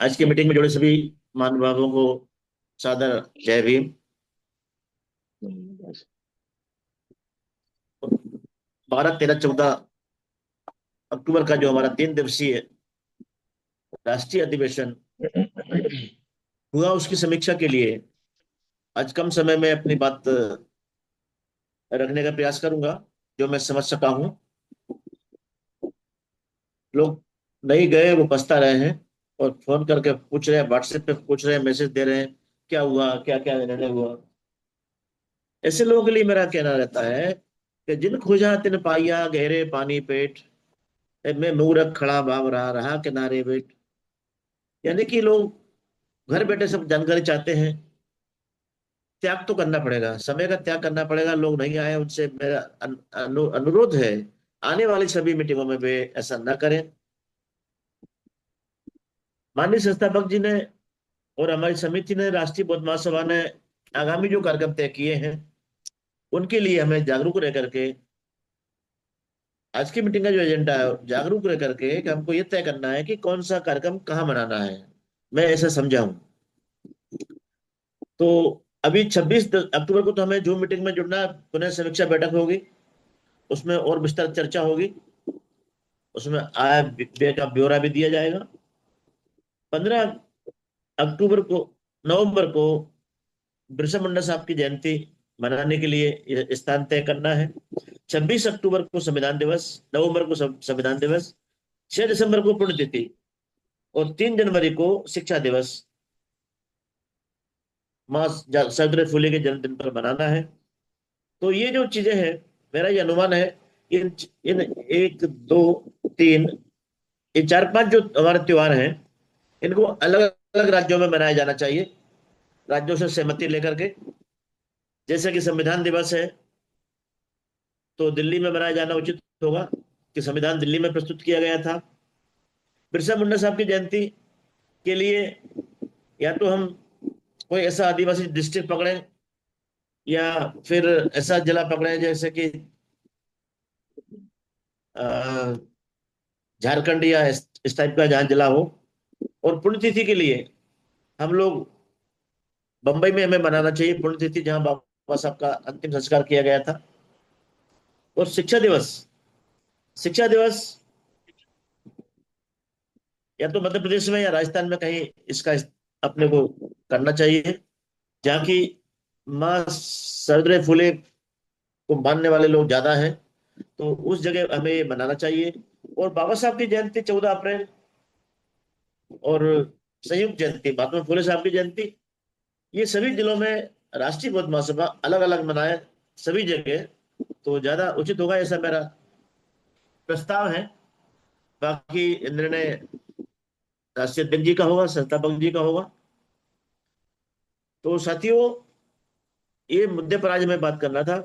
आज की मीटिंग में जुड़े सभी महानुभावों को सादर जय भीम। 12, 13, 14 अक्टूबर का जो हमारा 3 दिवसीय राष्ट्रीय अधिवेशन हुआ, उसकी समीक्षा के लिए आज कम समय में अपनी बात रखने का प्रयास करूंगा, जो मैं समझ सका हूं। लोग नहीं गए, वो पछता रहे हैं और फोन करके पूछ रहे हैं, व्हाट्सएप पे पूछ रहे हैं, मैसेज दे रहे हैं, क्या हुआ, क्या क्या निर्णय हुआ। ऐसे लोगों के लिए मेरा कहना रहता है कि जिन खोजा तिन पाइया, गहरे पानी पेट, मैं मूरख खड़ा भाव रहा रहा किनारे बेट। यानी कि लोग घर बैठे सब जानकारी चाहते हैं, त्याग तो करना पड़ेगा, समय का त्याग करना पड़ेगा। लोग नहीं आए, उनसे मेरा अनुरोध है, आने वाली सभी मीटिंगों में वे ऐसा न करें। माननीय संस्थापक जी ने और हमारी समिति ने, राष्ट्रीय बौद्ध महासभा ने आगामी जो कार्यक्रम तय किए हैं, उनके लिए हमें जागरूक रह करके, आज की मीटिंग का जो एजेंडा है, जागरूक रह करके कि हमको ये तय करना है कि कौन सा कार्यक्रम कहाँ मनाना है। मैं ऐसा समझा हूं। तो अभी 26 अक्टूबर को तो हमें जूम मीटिंग में जुड़ना, पुनः समीक्षा बैठक होगी, उसमें और विस्तार चर्चा होगी, उसमें आय व्यय का ब्यौरा भी दिया जाएगा। 15 अक्टूबर को, नवंबर को बिरसा मुंडा साहब की जयंती मनाने के लिए ये स्थान तय करना है। 26 अक्टूबर को संविधान दिवस, नवंबर को संविधान दिवस, 6 दिसंबर को पुण्यतिथि और 3 जनवरी को शिक्षा दिवस, माँ सावित्री फुले के जन्मदिन पर मनाना है। तो ये जो चीजें हैं, मेरा ये अनुमान है, इन इन 1, 2, 3, ये 4, 5 जो हमारे त्योहार हैं, इनको अलग अलग राज्यों में मनाया जाना चाहिए, राज्यों से सहमति लेकर के। जैसे कि संविधान दिवस है, तो दिल्ली में मनाया जाना उचित होगा कि संविधान दिल्ली में प्रस्तुत किया गया था। बिरसा मुंडा साहब की जयंती के लिए या तो हम कोई ऐसा आदिवासी डिस्ट्रिक्ट पकड़े, या फिर ऐसा जिला पकड़े जैसे कि अ, झारखंड या इस टाइप का जहाँ जिला हो। और पुण्यतिथि के लिए हम लोग, बंबई में हमें मनाना चाहिए पुण्यतिथि, जहाँ बाबा साहब का अंतिम संस्कार किया गया था। और शिक्षा दिवस या तो मध्य प्रदेश में या राजस्थान में कहीं इसका अपने को करना चाहिए, जहाँ की माँ सरदे फूले को मानने वाले लोग ज्यादा हैं, तो उस जगह हमें ये मनाना चाहिए। और बाबा साहब की जयंती 14 अप्रैल, और संयुक्त जयंती महात्मा फुले साहब की जयंती, ये सभी जिलों में राष्ट्रीय बौद्ध महासभा अलग अलग मनाए, सभी जगह, तो ज्यादा उचित होगा, ऐसा मेरा प्रस्ताव है। बाकी निर्णय राष्ट्रीय अध्यक्ष जी का होगा, संस्थापक जी का होगा। तो साथियों, ये मुद्दे पर आज हमें बात करना था।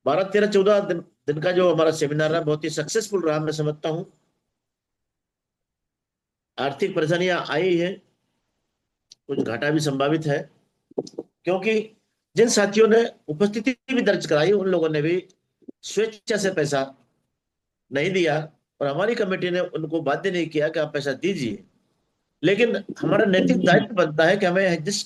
12, 13, 14 दिन का जो हमारा सेमिनार रहा, बहुत ही सक्सेसफुल रहा, मैं समझता हूँ। आर्थिक परेशानियां आई है, कुछ घाटा भी संभावित है, क्योंकि जिन साथियों ने उपस्थिति भी दर्ज कराई, उन लोगों ने भी स्वेच्छा से पैसा नहीं दिया, और हमारी कमेटी ने उनको बाध्य नहीं किया कि आप पैसा दीजिए। लेकिन हमारा नैतिक दायित्व बनता है कि हमें जिस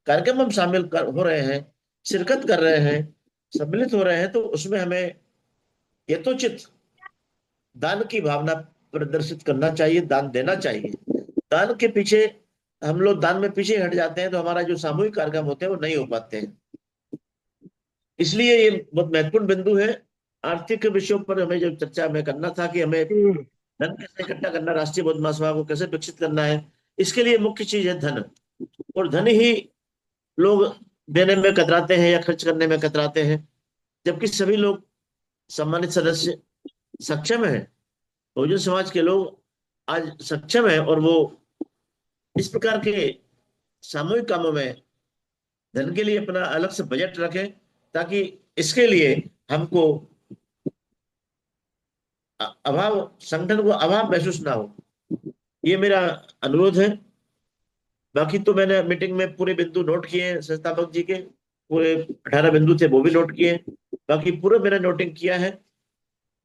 कार्यक्रम में हम हो रहे हैं, शिरकत कर रहे हैं, सम्मिलित हो रहे हैं, तो उसमें हमें यथोचित दान की भावना प्रदर्शित करना चाहिए, दान देना चाहिए। दान के पीछे, हम लोग दान में पीछे हट जाते हैं, तो हमारा जो सामूहिक कार्यक्रम होते हैं वो नहीं हो पाते हैं। इसलिए ये बहुत महत्वपूर्ण बिंदु है। आर्थिक विषयों पर हमें जो चर्चा हमें करना था कि हमें धन कैसे इकट्ठा करना, राष्ट्रीय बौद्ध महासभा को कैसे विकसित करना है, इसके लिए मुख्य चीज है धन। और धन ही लोग देने में कतराते हैं या खर्च करने में कतराते हैं, जबकि सभी लोग, सम्मानित सदस्य, सक्षम है। बहुजन समाज के लोग आज सक्षम है, और वो इस प्रकार के सामूहिक कामों में धन के लिए अपना अलग से बजट रखें, ताकि इसके लिए हमको अभाव, संगठन को अभाव महसूस ना हो। ये मेरा अनुरोध है। बाकी तो मैंने मीटिंग में पूरे बिंदु नोट किए हैं, संस्थापक जी के पूरे 18 बिंदु थे, वो भी नोट किए हैं। बाकी पूरा मैंने नोटिंग किया है,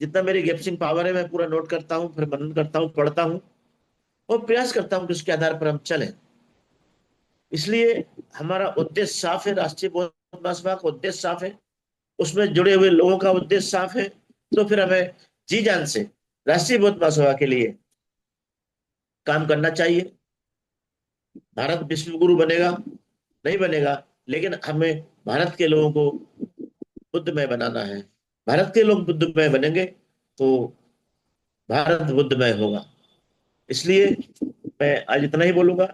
जितना मेरी गैप्सिंग पावर है मैं पूरा नोट करता हूँ, फिर मनन करता हूँ, पढ़ता हूँ, और प्रयास करता हूं कि उसके आधार पर हम चलें। इसलिए हमारा उद्देश्य साफ है, राष्ट्रीय बौद्ध महासभा का उद्देश्य साफ है, उसमें जुड़े हुए लोगों का उद्देश्य साफ है। तो फिर हमें जी जान से राष्ट्रीय बौद्ध महासभा के लिए काम करना चाहिए। भारत विश्व गुरु बनेगा नहीं बनेगा, लेकिन हमें भारत के लोगों को बुद्धमय बनाना है। भारत के लोग बुद्धमय बनेंगे तो भारत बुद्धमय होगा। इसलिए मैं आज इतना ही बोलूंगा।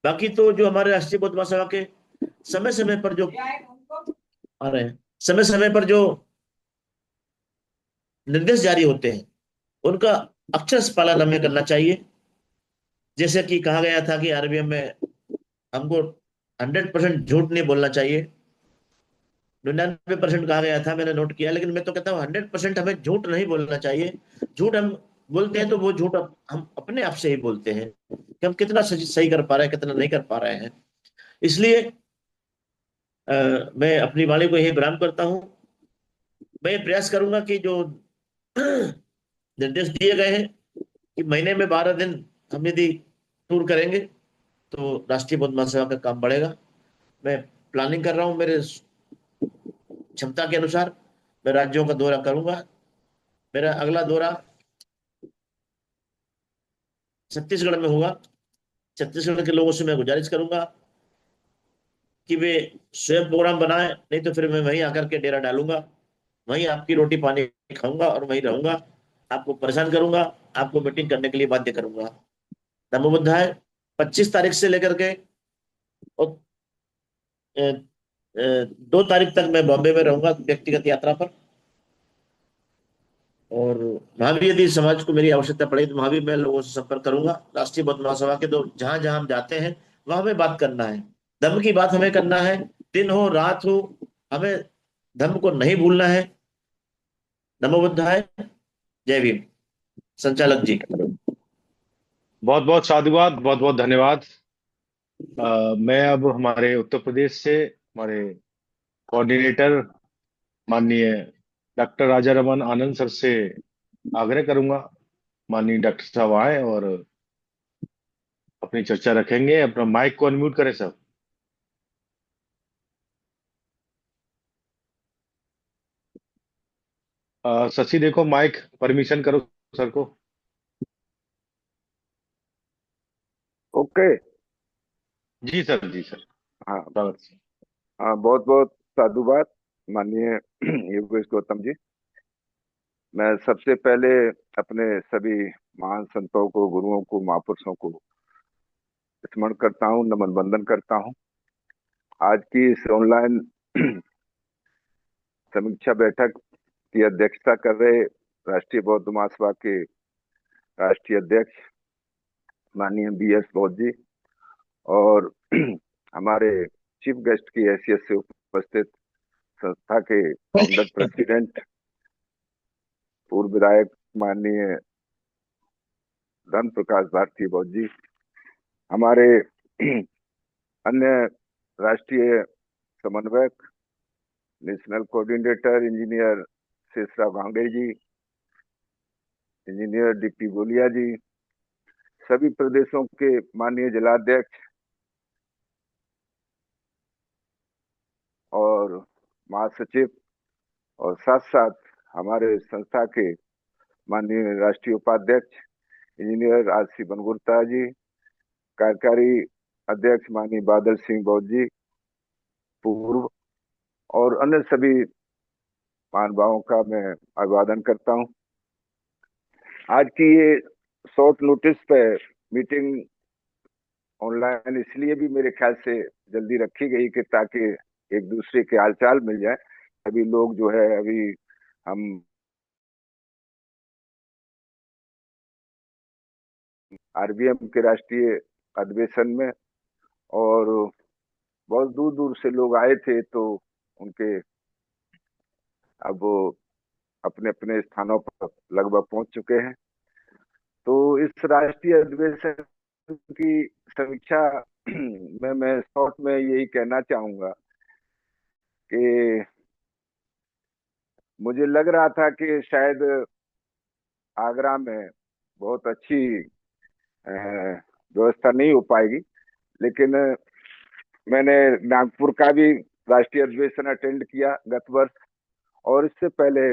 बाकी तो जो हमारे राष्ट्रीय बौद्ध महासभा के समय समय पर जो आ रहे हैं, समय समय पर जो निर्देश जारी होते हैं, उनका अक्षरश पालन हमें करना चाहिए। जैसे कि कहा गया था कि आरबीएम में हमको 100% झूठ नहीं बोलना चाहिए। 99% कहा गया था, मैंने नोट किया, लेकिन मैं तो कहता हूँ 100% हमें झूठ नहीं बोलना चाहिए। झूठ हम बोलते हैं तो वो झूठ हम अपने आप से ही बोलते हैं कि हम कितना सही कर पा रहे हैं, कितना नहीं कर पा रहे हैं। इसलिए मैं अपनी वाणी को यही विराम करता हूँ। मैं ये प्रयास करूंगा कि जो निर्देश दिए गए हैं कि महीने में 12 दिन हम यदि टूर करेंगे तो राष्ट्रीय बौद्ध महासभा का काम बढ़ेगा। मैं प्लानिंग कर रहा हूँ, मेरे क्षमता के अनुसार मैं राज्यों का दौरा करूंगा। मेरा अगला दौरा छत्तीसगढ़ में होगा। छत्तीसगढ़ के लोगों से मैं गुजारिश करूंगा कि वे स्वयं प्रोग्राम बनाए, नहीं तो फिर मैं वहीं आकर के डेरा डालूंगा, वहीं आपकी रोटी पानी खाऊंगा और वहीं रहूंगा। आपको परेशान करूंगा, आपको मीटिंग करने के लिए बाध्य करूंगा। नमो बुद्धाय। 25 तारीख से लेकर के और 2 तारीख तक मैं बॉम्बे में रहूंगा व्यक्तिगत यात्रा पर। और वहां भी यदि समाज को मेरी आवश्यकता पड़े तो वहां भी मैं लोगों से संपर्क करूंगा। राष्ट्रीय बौद्ध महासभा के तो जहां जहां हम जाते हैं वहां हमें बात करना है, धर्म की बात हमें करना है। दिन हो रात हो, हमें धर्म को नहीं भूलना है। नमो बुद्धाय। जय भीम। संचालक जी। बहुत बहुत साधुवाद, बहुत बहुत धन्यवाद। मैं अब हमारे उत्तर प्रदेश से हमारे कोऑर्डिनेटर माननीय डॉक्टर राजा रमन आनंद सर से आग्रह करूंगा। माननीय डॉक्टर साहब आए और अपनी चर्चा रखेंगे। अपना माइक को अनम्यूट करें सर। शशि देखो, माइक परमिशन करो सर को। ओके। जी सर, जी सर। हाँ। स्वागत। हाँ, बहुत बहुत साधुवाद माननीय योगेश गौतम जी। मैं सबसे पहले अपने सभी महान संतों को, गुरुओं को, महापुरुषों को स्मरण करता हूँ, नमन बंदन करता हूँ। आज की इस ऑनलाइन समीक्षा बैठक की अध्यक्षता कर रहे राष्ट्रीय बौद्ध महासभा के राष्ट्रीय अध्यक्ष माननीय BS बौद्ध जी, और हमारे चीफ गेस्ट की हैसियत से उपस्थित संस्था के फाउंडर प्रेसिडेंट, पूर्व विधायक माननीय धन प्रकाश भारती बौद्ध जी, हमारे अन्य राष्ट्रीय समन्वयक, नेशनल कोऑर्डिनेटर इंजीनियर शेषराव गांगड़े जी, इंजीनियर DP गोलिया जी, सभी प्रदेशों के माननीय जिलाध्यक्ष और महासचिव, और साथ साथ हमारे संस्था के माननीय राष्ट्रीय उपाध्यक्ष इंजीनियर RC बनगुरता जी, कार्यकारी अध्यक्ष माननीय बादल सिंह बौद्ध जी पूर्व, और अन्य सभी महानुभावों का मैं अभिवादन करता हूं। आज की ये शॉर्ट नोटिस पे मीटिंग ऑनलाइन इसलिए भी मेरे ख्याल से जल्दी रखी गई कि ताकि एक दूसरे के हालचाल मिल जाए। अभी लोग जो है, अभी हम RBM के राष्ट्रीय अधिवेशन में, और बहुत दूर दूर से लोग आए थे, तो उनके अब वो अपने अपने स्थानों पर लगभग पहुंच चुके हैं। तो इस राष्ट्रीय अधिवेशन की समीक्षा में मैं शॉर्ट में यही कहना चाहूंगा कि मुझे लग रहा था कि शायद आगरा में बहुत अच्छी व्यवस्था नहीं हो पाएगी। लेकिन मैंने नागपुर का भी राष्ट्रीय अधिवेशन अटेंड किया गत वर्ष, और इससे पहले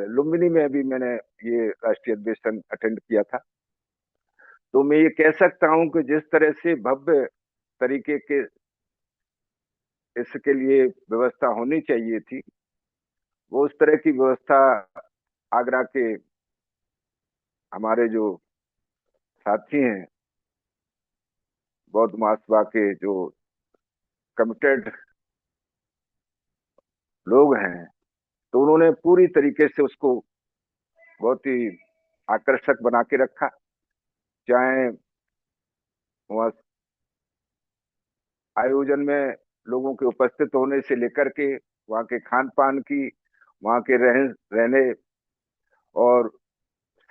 लुम्बिनी में भी मैंने ये राष्ट्रीय अधिवेशन अटेंड किया था। तो मैं ये कह सकता हूं कि जिस तरह से भव्य तरीके के इसके लिए व्यवस्था होनी चाहिए थी, वो उस तरह की व्यवस्था आगरा के हमारे जो साथी हैं, बौद्ध महासभा के जो कमिटेड लोग हैं, तो उन्होंने पूरी तरीके से उसको बहुत ही आकर्षक बना के रखा। चाहे वह आयोजन में लोगों के उपस्थित होने से लेकर के वहाँ के खान पान की, वहाँ के रहने और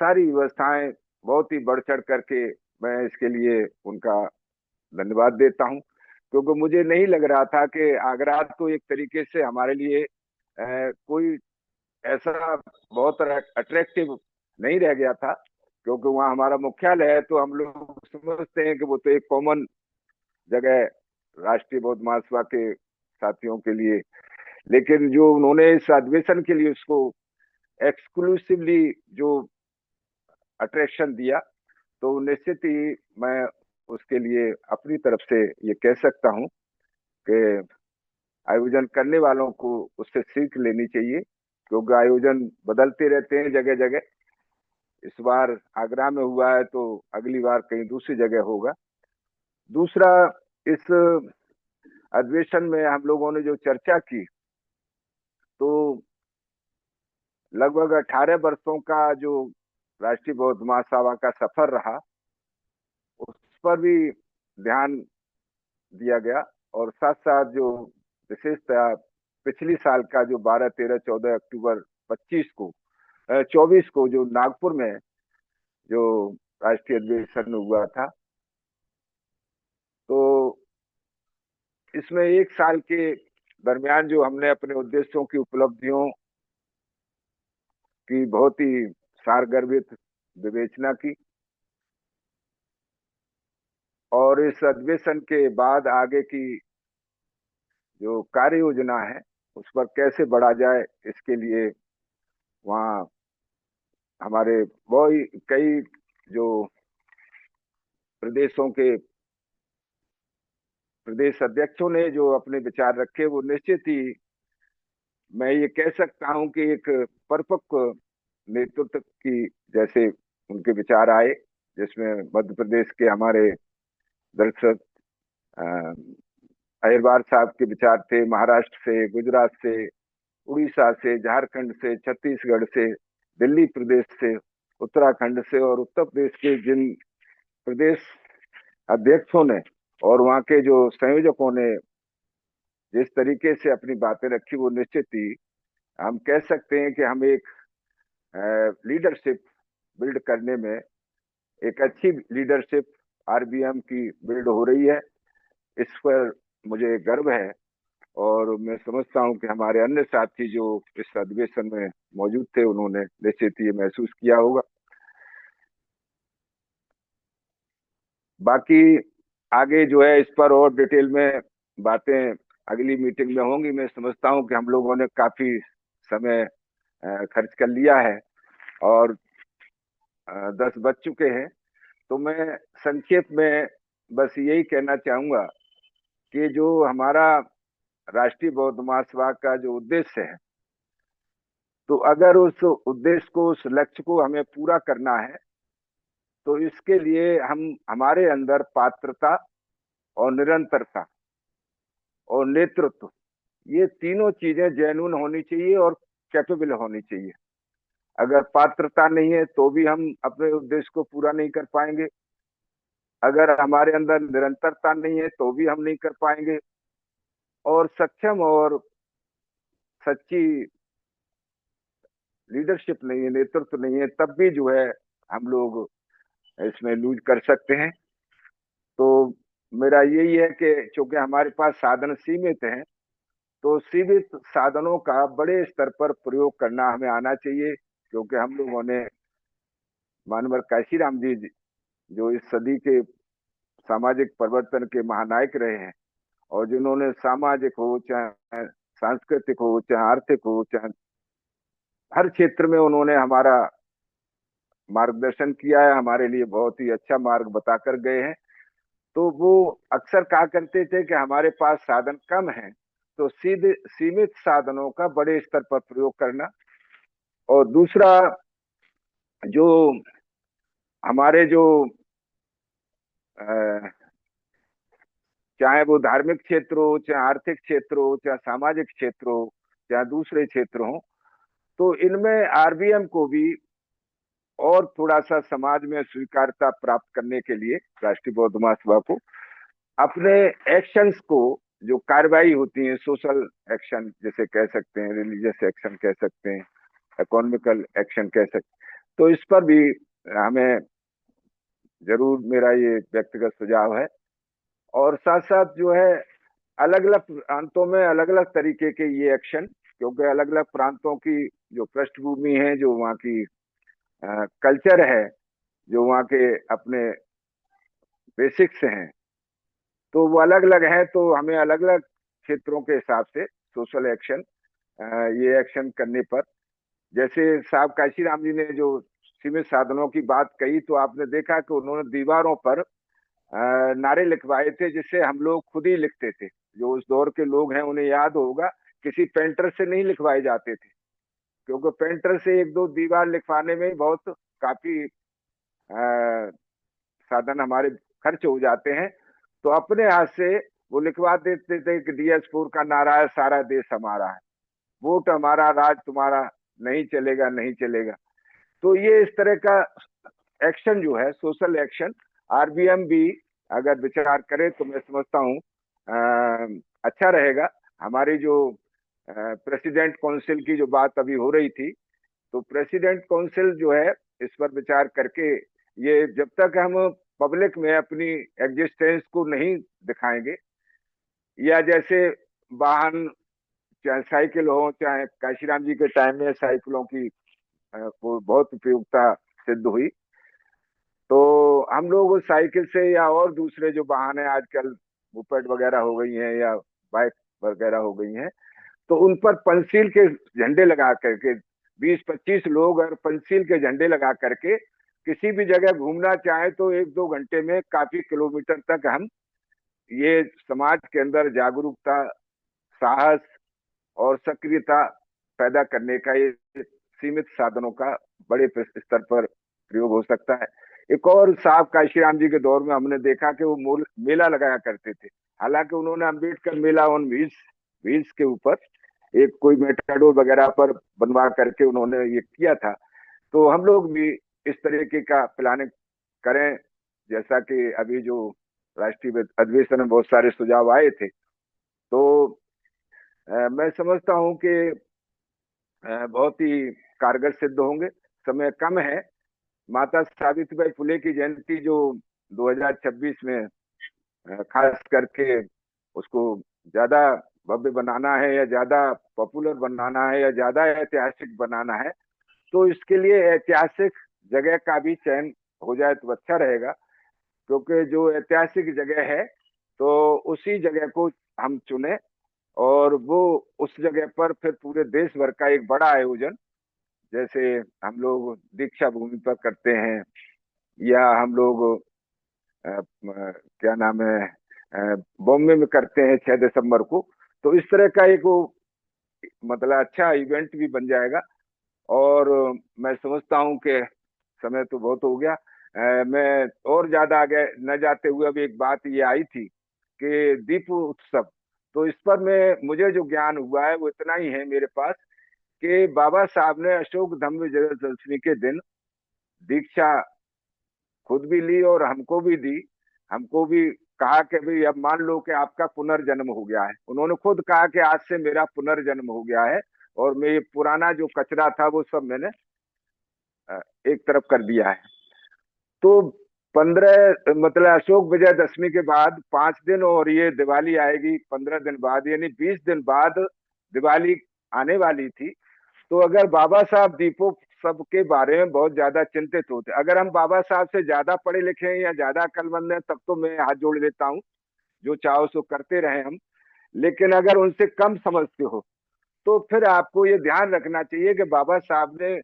सारी व्यवस्थाएं बहुत ही बढ़ चढ़ करके, मैं इसके लिए उनका धन्यवाद देता हूँ। क्योंकि मुझे नहीं लग रहा था कि आगरा तो एक तरीके से हमारे लिए कोई ऐसा बहुत अट्रैक्टिव नहीं रह गया था, क्योंकि वहाँ हमारा मुख्यालय है। तो हम लोग समझते हैं कि वो तो एक कॉमन जगह राष्ट्रीय बौद्ध महासभा के साथियों के लिए। लेकिन जो उन्होंने इस अधिवेशन के लिए उसको एक्सक्लूसिवली जो अट्रैक्शन दिया, तो निश्चित ही मैं उसके लिए अपनी तरफ से ये कह सकता हूँ कि आयोजन करने वालों को उससे सीख लेनी चाहिए, क्योंकि आयोजन बदलते रहते हैं जगह जगह। इस बार आगरा में हुआ है तो अगली बार कहीं दूसरी जगह होगा। दूसरा, इस अधिवेशन में हम लोगों ने जो चर्चा की, तो लगभग 18 वर्षों का जो राष्ट्रीय बौद्ध महासभा का सफर रहा, उस पर भी ध्यान दिया गया। और साथ साथ जो विशेषतः पिछली साल का जो 12, 13, 14 अक्टूबर 25 को 24 को जो नागपुर में जो राष्ट्रीय अधिवेशन हुआ था, तो इसमें एक साल के दरमियान जो हमने अपने उद्देश्यों की उपलब्धियों की बहुत ही सारगर्भित विवेचना की, और इस अधिवेशन के बाद आगे की जो कार्य योजना है उस पर कैसे बढ़ा जाए, इसके लिए वहाँ हमारे बहुत कई जो प्रदेशों के प्रदेश अध्यक्षों ने जो अपने विचार रखे, वो निश्चित ही मैं ये कह सकता हूं कि एक परिपक्व नेतृत्व की जैसे उनके विचार आए, जिसमें मध्य प्रदेश के हमारे दर्शक अहिरवार साहब के विचार थे, महाराष्ट्र से, गुजरात से, उड़ीसा से, झारखंड से, छत्तीसगढ़ से, दिल्ली प्रदेश से, उत्तराखंड से, और उत्तर प्रदेश के जिन प्रदेश अध्यक्षों ने और वहाँ के जो संयोजकों ने जिस तरीके से अपनी बातें रखी, वो निश्चित ही हम कह सकते हैं कि हम एक लीडरशिप बिल्ड करने में, एक अच्छी लीडरशिप आरबीएम की बिल्ड हो रही है। इस पर मुझे गर्व है, और मैं समझता हूं कि हमारे अन्य साथी जो इस अधिवेशन में मौजूद थे, उन्होंने निश्चित ये महसूस किया होगा। बाकी आगे जो है इस पर और डिटेल में बातें अगली मीटिंग में होंगी। मैं समझता हूं कि हम लोगों ने काफी समय खर्च कर लिया है, और 10 बज चुके हैं। तो मैं संक्षेप में बस यही कहना चाहूंगा कि जो हमारा राष्ट्रीय बौद्ध महासभा का जो उद्देश्य है, तो अगर उस उद्देश्य को, उस लक्ष्य को हमें पूरा करना है, तो इसके लिए हम हमारे अंदर पात्रता और निरंतरता और नेतृत्व, ये तीनों चीजें जेन्युइन होनी चाहिए और कैपेबल होनी चाहिए। अगर पात्रता नहीं है तो भी हम अपने उद्देश्य को पूरा नहीं कर पाएंगे, अगर हमारे अंदर निरंतरता नहीं है तो भी हम नहीं कर पाएंगे, और सक्षम और सच्ची लीडरशिप नहीं है, नेतृत्व नहीं है, तब भी जो है हम लोग इसमें लूज कर सकते हैं। तो मेरा यही है कि चूंकि हमारे पास साधन सीमित हैं, तो सीमित साधनों का बड़े स्तर पर प्रयोग करना हमें आना चाहिए। क्योंकि हम लोगों ने मानवर काशीराम जी जो इस सदी के सामाजिक परिवर्तन के महानायक रहे हैं, और जिन्होंने सामाजिक हो, चाहे सांस्कृतिक हो, चाहे आर्थिक हो, चाहे हर क्षेत्र में उन्होंने हमारा मार्गदर्शन किया है, हमारे लिए बहुत ही अच्छा मार्ग बताकर गए हैं। तो वो अक्सर कहा करते थे कि हमारे पास साधन कम हैं, तो सीधे सीमित साधनों का बड़े स्तर पर प्रयोग करना। और दूसरा, जो हमारे जो अ, चाहे वो धार्मिक क्षेत्र हो, चाहे आर्थिक क्षेत्र हो, चाहे सामाजिक क्षेत्र हो, चाहे दूसरे क्षेत्र हो, तो इनमें आरबीएम को भी और थोड़ा सा समाज में स्वीकार्यता प्राप्त करने के लिए, राष्ट्रीय बौद्ध महासभा को अपने एक्शंस को, जो कार्रवाई होती है, सोशल एक्शन जैसे कह सकते हैं, रिलीजियस एक्शन कह सकते हैं, इकोनॉमिकल एक्शन कह सकते हैं, तो इस पर भी हमें जरूर, मेरा ये व्यक्तिगत सुझाव है। और साथ साथ जो है, अलग अलग प्रांतों में अलग अलग तरीके के ये एक्शन, क्योंकि अलग अलग प्रांतों की जो पृष्ठभूमि है, जो वहाँ की कल्चर है, जो वहाँ के अपने बेसिक्स हैं, तो वो अलग अलग है। तो हमें अलग अलग क्षेत्रों के हिसाब से सोशल एक्शन, ये एक्शन करने पर, जैसे साहब काशीराम जी ने जो सीमित साधनों की बात कही, तो आपने देखा कि उन्होंने दीवारों पर नारे लिखवाए थे, जिससे हम लोग खुद ही लिखते थे। जो उस दौर के लोग हैं उन्हें याद होगा, किसी पेंटर से नहीं लिखवाए जाते थे, क्योंकि पेंटर से एक दो दीवार लिखवाने में बहुत काफी साधन हमारे खर्च हो जाते हैं। तो अपने हाथ से वो लिखवा देते थे कि DS4 का नारा है, सारा देश हमारा है, वोट हमारा, राज तुम्हारा, नहीं चलेगा नहीं चलेगा। तो ये इस तरह का एक्शन जो है, सोशल एक्शन, आरबीएम भी अगर विचार करे तो मैं समझता हूँ अच्छा रहेगा। हमारी जो प्रेसिडेंट काउंसिल की जो बात अभी हो रही थी, तो प्रेसिडेंट काउंसिल जो है इस पर विचार करके, ये जब तक हम पब्लिक में अपनी एग्जिस्टेंस को नहीं दिखाएंगे, या जैसे वाहन, चाहे साइकिल हो, चाहे काशीराम जी के टाइम में साइकिलों की को बहुत उपयोगिता सिद्ध हुई, तो हम लोग उस साइकिल से या और दूसरे जो वाहन है आजकल, मोपेड वगैरह हो गई हैं या बाइक वगैरह हो गई हैं, तो उन पर पंचशील के झंडे लगा करके, 20-25 लोग और पंचशील के झंडे लगा करके किसी भी जगह घूमना चाहे तो 1-2 घंटे में काफी किलोमीटर तक हम ये समाज के अंदर जागरूकता, साहस और सक्रियता पैदा करने का ये सीमित साधनों का बड़े स्तर पर प्रयोग हो सकता है। एक और, साहब काशीराम जी के दौर में हमने देखा कि वो मेला लगाया करते थे। हालांकि उन्होंने अम्बेडकर मेला ऑन व्हील्स व्हील्स के ऊपर एक कोई मेटाडोर वगैरह पर बनवा करके उन्होंने ये किया था। तो हम लोग भी इस तरीके का प्लानिंग करें, जैसा कि अभी जो राष्ट्रीय अधिवेशन में बहुत सारे सुझाव आए थे। तो मैं समझता हूं कि बहुत ही कारगर सिद्ध होंगे। समय कम है। माता सावित्रीबाई फुले की जयंती जो 2026 में खास करके उसको ज्यादा भव्य बनाना है, या ज्यादा पॉपुलर बनाना है, या ज्यादा ऐतिहासिक बनाना है, तो इसके लिए ऐतिहासिक जगह का भी चयन हो जाए तो अच्छा रहेगा। क्योंकि जो ऐतिहासिक जगह है, तो उसी जगह को हम चुने, और वो उस जगह पर फिर पूरे देश भर का एक बड़ा आयोजन, जैसे हम लोग दीक्षा भूमि पर करते हैं, या हम लोग क्या नाम है, बॉम्बे में करते हैं 6 दिसंबर को। तो इस तरह का एक वो, मतलब अच्छा इवेंट भी बन जाएगा। और मैं समझता हूँ कि समय तो बहुत हो गया। मैं और ज्यादा आगे न जाते हुए, अभी एक बात ये आई थी कि दीप उत्सव, तो इस पर मैं, मुझे जो ज्ञान हुआ है वो इतना ही है मेरे पास, कि बाबा साहब ने अशोक धम्म विजयदशमी के दिन दीक्षा खुद भी ली और हमको भी दी। हमको भी कहा कि भाई अब मान लो कि आपका पुनर्जन्म हो गया है। उन्होंने खुद कहा कि आज से मेरा पुनर्जन्म हो गया है, और मैं ये पुराना जो कचरा था वो सब मैंने एक तरफ कर दिया है। तो 15, मतलब अशोक विजयदशमी के बाद 5 दिन, और ये दिवाली आएगी 15 दिन बाद, यानी 20 दिन बाद दिवाली आने वाली थी। तो अगर बाबा साहब सब के बारे में बहुत ज्यादा चिंतित होते हैं। अगर हम बाबा साहब से ज्यादा पढ़े लिखे हैं या ज्यादा अक्लमंद हैं तब तो मैं हाथ जोड़ लेता हूँ, जो चाहो सो करते रहे हम। लेकिन अगर उनसे कम समझते हो तो फिर आपको ये ध्यान रखना चाहिए कि बाबा साहब ने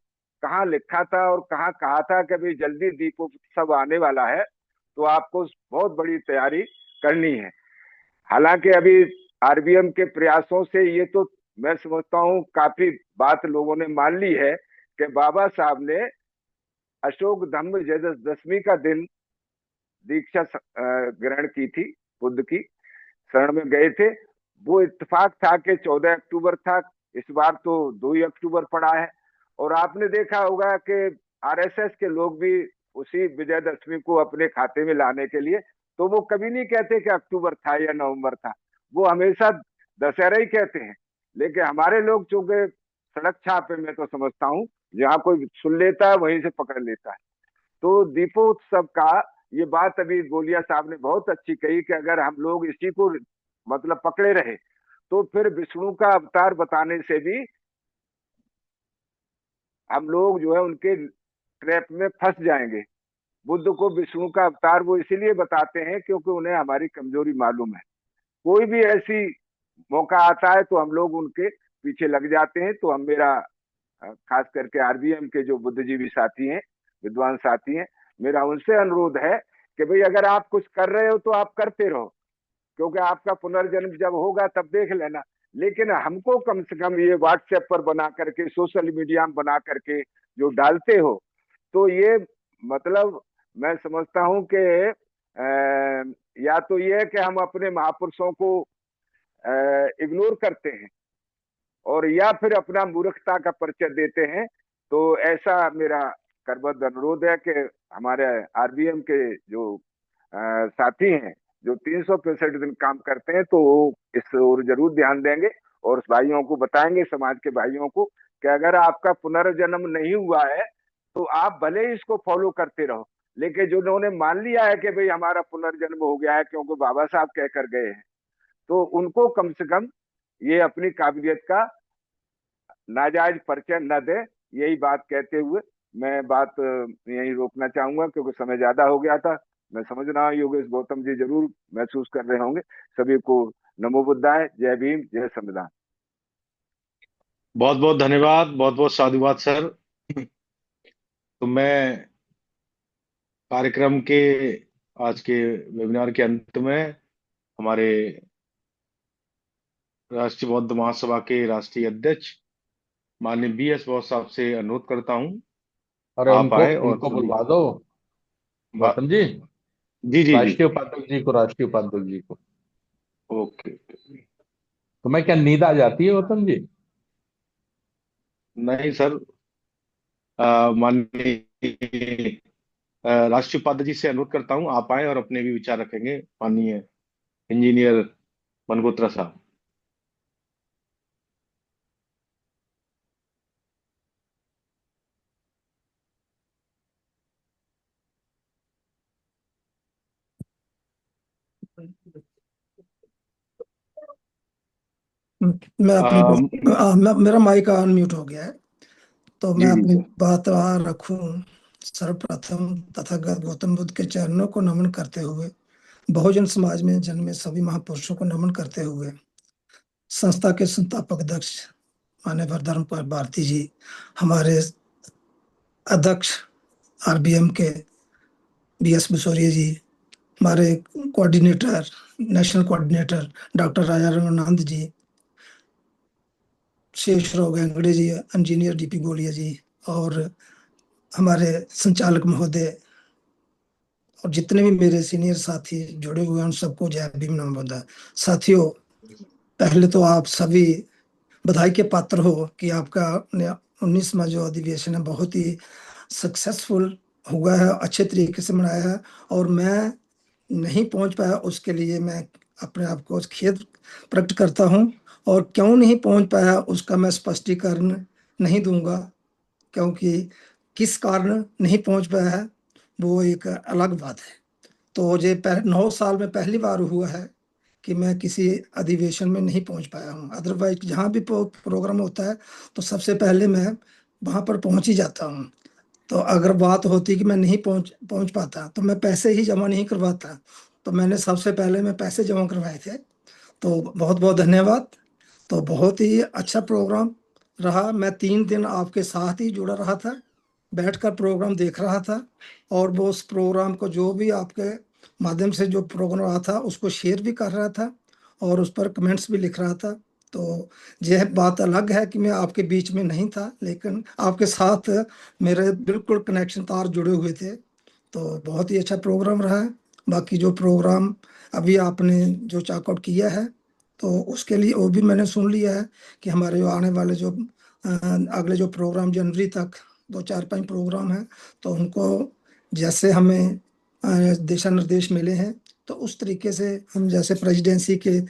कहाँ लिखा था और कहाँ कहा था कि भाई जल्दी दीपोत्सव आने वाला है, तो आपको बहुत बड़ी तैयारी करनी है। हालांकि अभी आरबीएम के प्रयासों से ये तो मैं समझता हूँ काफी बात लोगों ने मान ली है कि बाबा साहब ने अशोक धम्म दशमी का दिन दीक्षा ग्रहण की थी, बुद्ध की शरण में गए थे। वो इत्तेफाक था कि 14 अक्टूबर था, इस बार तो 2 ही अक्टूबर पड़ा है। और आपने देखा होगा कि आरएसएस के लोग भी उसी विजयदशमी को अपने खाते में लाने के लिए, तो वो कभी नहीं कहते कि अक्टूबर था या नवंबर था, वो हमेशा दशहरा ही कहते हैं। लेकिन हमारे लोग चूंकि सड़क छापे में तो समझता हूँ जहाँ कोई सुन लेता है वहीं से पकड़ लेता है। तो दीपोत्सव का ये बात अभी गोलिया साहब ने बहुत अच्छी कही कि अगर हम लोग इसी को मतलब पकड़े रहे तो फिर विष्णु का अवतार बताने से भी हम लोग जो है उनके ट्रैप में फंस जाएंगे। बुद्ध को विष्णु का अवतार वो इसीलिए बताते हैं क्योंकि उन्हें हमारी कमजोरी मालूम है। कोई भी ऐसी मौका आता है तो हम लोग उनके पीछे लग जाते हैं। तो हम मेरा खास करके आरबीएम के जो बुद्धिजीवी साथी हैं, विद्वान साथी हैं, मेरा उनसे अनुरोध है कि भाई अगर आप कुछ कर रहे हो तो आप करते रहो, क्योंकि आपका पुनर्जन्म जब होगा तब देख लेना। लेकिन हमको कम से कम ये व्हाट्सएप पर बना करके, सोशल मीडिया में बना करके जो डालते हो, तो ये मतलब मैं समझता हूं कि या तो ये है कि हम अपने महापुरुषों को इग्नोर करते हैं और या फिर अपना मूर्खता का परिचय देते हैं। तो ऐसा मेरा करबद्ध अनुरोध है कि हमारे आरबीएम के जो साथी हैं जो 365 दिन काम करते हैं, तो वो इस ओर जरूर ध्यान देंगे और उस भाइयों को बताएंगे, समाज के भाइयों को, कि अगर आपका पुनर्जन्म नहीं हुआ है तो आप भले ही इसको फॉलो करते रहो, लेकिन जो उन्होंने मान लिया है कि भाई हमारा पुनर्जन्म हो गया है क्योंकि बाबा साहब कहकर गए हैं, तो उनको कम से कम ये अपनी काबिलियत का नाजायज परिचय न दे। यही बात कहते हुए मैं बात यही रोकना चाहूंगा क्योंकि समय ज्यादा हो गया था। मैं समझ रहा हूँ योगेश गौतम जी जरूर महसूस कर रहे होंगे। सभी को नमो बुद्धाय, जय भीम, जय संविधान। बहुत बहुत धन्यवाद, बहुत बहुत साधुवाद सर। तो मैं कार्यक्रम के आज के वेबिनार के अंत में हमारे राष्ट्रीय बौद्ध महासभा के राष्ट्रीय अध्यक्ष माननीय बी एस बॉस साहब से अनुरोध करता हूं अरे आप उनको आए और उनको सभी बुलवा दो, गौतम जी, जी जी जी। राष्ट्रीय उपाध्यक्ष जी को, राष्ट्रीय उपाध्यक्ष जी को। ओके। तुम्हें क्या नींद आ जाती है गौतम जी? नहीं सर, माननीय राष्ट्रीय उपाध्यक्ष जी से अनुरोध करता हूं आप आए और अपने भी विचार रखेंगे माननीय इंजीनियर मनगोत्रा साहब। मैं अपनी मेरा माइक अनम्यूट हो गया है, तो जी मैं जी अपनी सर। बात रखूं। सर्वप्रथम तथागत गौतम बुद्ध के चरणों को नमन करते हुए, बहुजन समाज में जन्मे सभी महापुरुषों को नमन करते हुए, संस्था के संस्थापक अध्यक्ष माननीय वरधर्म भारती जी, हमारे अध्यक्ष आरबीएम के बीएस बिसोरिया जी, हमारे कोऑर्डिनेटर, नेशनल कोऑर्डिनेटर डॉक्टर राजा रघुनाथ जी, शेषराव गेंगड़े जी, इंजीनियर डीपी गोलिया जी, और हमारे संचालक महोदय और जितने भी मेरे सीनियर साथी जुड़े हुए हैं उन सबको जय भीम नमो बुद्धाय। साथियों, पहले तो आप सभी बधाई के पात्र हो कि आपका 19वां जो अधिवेशन है बहुत ही सक्सेसफुल हुआ है, अच्छे तरीके से मनाया है। और मैं नहीं पहुंच पाया उसके लिए मैं अपने आप को खेद प्रकट करता हूं, और क्यों नहीं पहुंच पाया उसका मैं स्पष्टीकरण नहीं दूंगा, क्योंकि किस कारण नहीं पहुंच पाया है वो एक अलग बात है। तो ये 9 साल में पहली बार हुआ है कि मैं किसी अधिवेशन में नहीं पहुंच पाया हूं। अदरवाइज जहां भी प्रोग्राम होता है तो सबसे पहले मैं वहां पर पहुंच ही जाता हूँ। तो अगर बात होती कि मैं नहीं पहुंच पहुंच पाता तो मैं पैसे ही जमा नहीं करवाता। तो मैंने सबसे पहले मैं पैसे जमा करवाए थे। तो बहुत बहुत धन्यवाद। तो बहुत ही अच्छा प्रोग्राम रहा। मैं 3 दिन आपके साथ ही जुड़ा रहा था, बैठकर प्रोग्राम देख रहा था, और वो उस प्रोग्राम को जो भी आपके माध्यम से जो प्रोग्राम रहा था उसको शेयर भी कर रहा था और उस पर कमेंट्स भी लिख रहा था। तो यह बात अलग है कि मैं आपके बीच में नहीं था, लेकिन आपके साथ मेरे बिल्कुल कनेक्शन तार जुड़े हुए थे। तो बहुत ही अच्छा प्रोग्राम रहा है। बाकी जो प्रोग्राम अभी आपने जो चॉकआउट किया है तो उसके लिए वो भी मैंने सुन लिया है कि हमारे जो आने वाले जो अगले जो प्रोग्राम जनवरी तक 2 4 5 प्रोग्राम है, तो उनको जैसे हमें दिशा निर्देश मिले हैं तो उस तरीके से हम, जैसे प्रेसिडेंसी के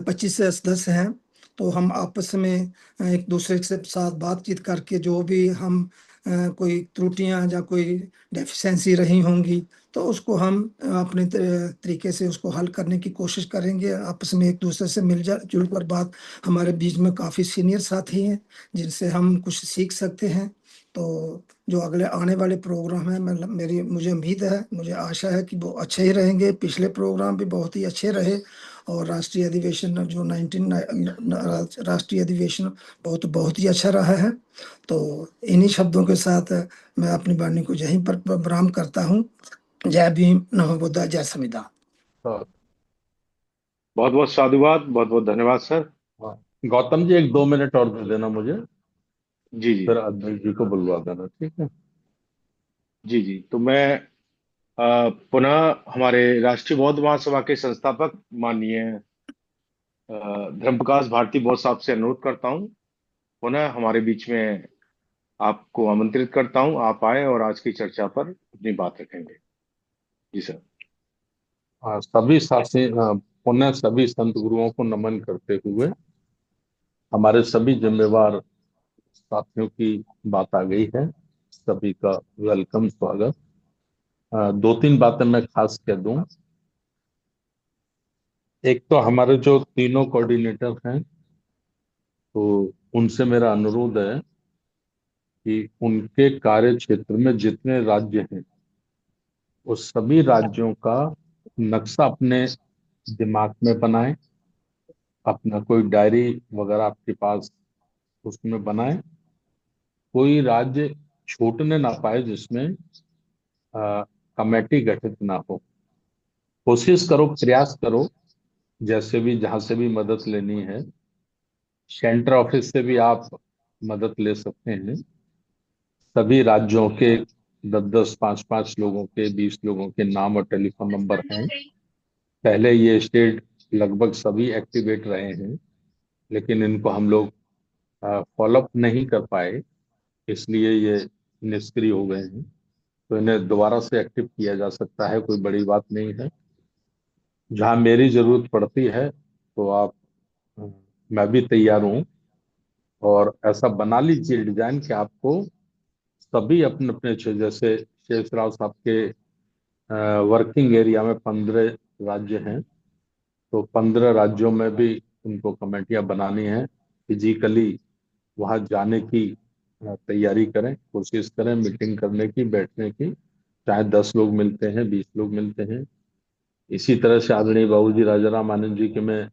25 सदस्य हैं, तो हम आपस में एक दूसरे के साथ बातचीत करके जो भी हम कोई त्रुटियां या कोई डेफिशिएंसी रही होंगी तो उसको हम अपने तरीके से उसको हल करने की कोशिश करेंगे। आपस में एक दूसरे से मिल जुल कर बात, हमारे बीच में काफ़ी सीनियर साथी हैं जिनसे हम कुछ सीख सकते हैं। तो जो अगले आने वाले प्रोग्राम है, मुझे उम्मीद है, मुझे आशा है कि वो अच्छे ही रहेंगे। पिछले प्रोग्राम भी बहुत ही अच्छे रहे और राष्ट्रीय अधिवेशन जो 19 राष्ट्रीय अधिवेशन बहुत बहुत ही अच्छा रहा है। तो इन्हीं शब्दों के साथ मैं अपनी वाणी को यहीं पर विराम करता हूँ। जय भीम, नमो बुद्धाय, जय संविधान। तो बहुत बहुत साधुवाद, बहुत बहुत धन्यवाद सर। हाँ, गौतम जी 1 2 मिनट और दे देना मुझे, जी जी फिर अध्यक्ष जी को बुलवा देना, ठीक है। जी जी। तो मैं पुनः हमारे राष्ट्रीय बौद्ध महासभा के संस्थापक माननीय धर्म प्रकाश भारती बौद्ध साहब से अनुरोध करता हूँ, पुनः हमारे बीच में आपको आमंत्रित करता हूँ, आप आए और आज की चर्चा पर अपनी बात रखेंगे। जी सर। सभी साथी पुनः सभी संत गुरुओं को नमन करते हुए हमारे सभी जिम्मेवार साथियों की बात आ गई है। सभी का वेलकम, स्वागत। 2 3 बातें मैं खास कह दूं। एक तो हमारे जो तीनों कोऑर्डिनेटर हैं, तो उनसे मेरा अनुरोध है कि उनके कार्य क्षेत्र में जितने राज्य हैं उस सभी राज्यों का नक्शा अपने दिमाग में बनाएं, अपना कोई डायरी वगैरह आपके पास उसमें बनाएं। कोई राज्य छूटने ना पाए जिसमें कमेटी गठित ना हो। कोशिश करो, प्रयास करो, जैसे भी जहां से भी मदद लेनी है, सेंटर ऑफिस से भी आप मदद ले सकते हैं। सभी राज्यों के 10 10 5 5 लोगों के, 20 लोगों के नाम और टेलीफोन नंबर हैं। पहले ये स्टेट लगभग सभी एक्टिवेट रहे हैं, लेकिन इनको हम लोग फॉलोअप नहीं कर पाए, इसलिए ये निष्क्रिय हो गए हैं। तो इन्हें दोबारा से एक्टिव किया जा सकता है, कोई बड़ी बात नहीं है। जहां मेरी जरूरत पड़ती है तो आप अ, मैं भी तैयार हूं। और ऐसा बना लीजिए डिजाइन कि आपको सभी अपने अपने जैसे शेष राव साहब के वर्किंग एरिया में 15 राज्य हैं, तो 15 राज्यों में भी उनको कमेटियां बनानी है। फिजिकली वहां जाने की तैयारी करें, कोशिश करें मीटिंग करने की, बैठने की। चाहे 10 लोग मिलते हैं, 20 लोग मिलते हैं। इसी तरह से आदरणीय बाबूजी राजाराम आनंद जी के में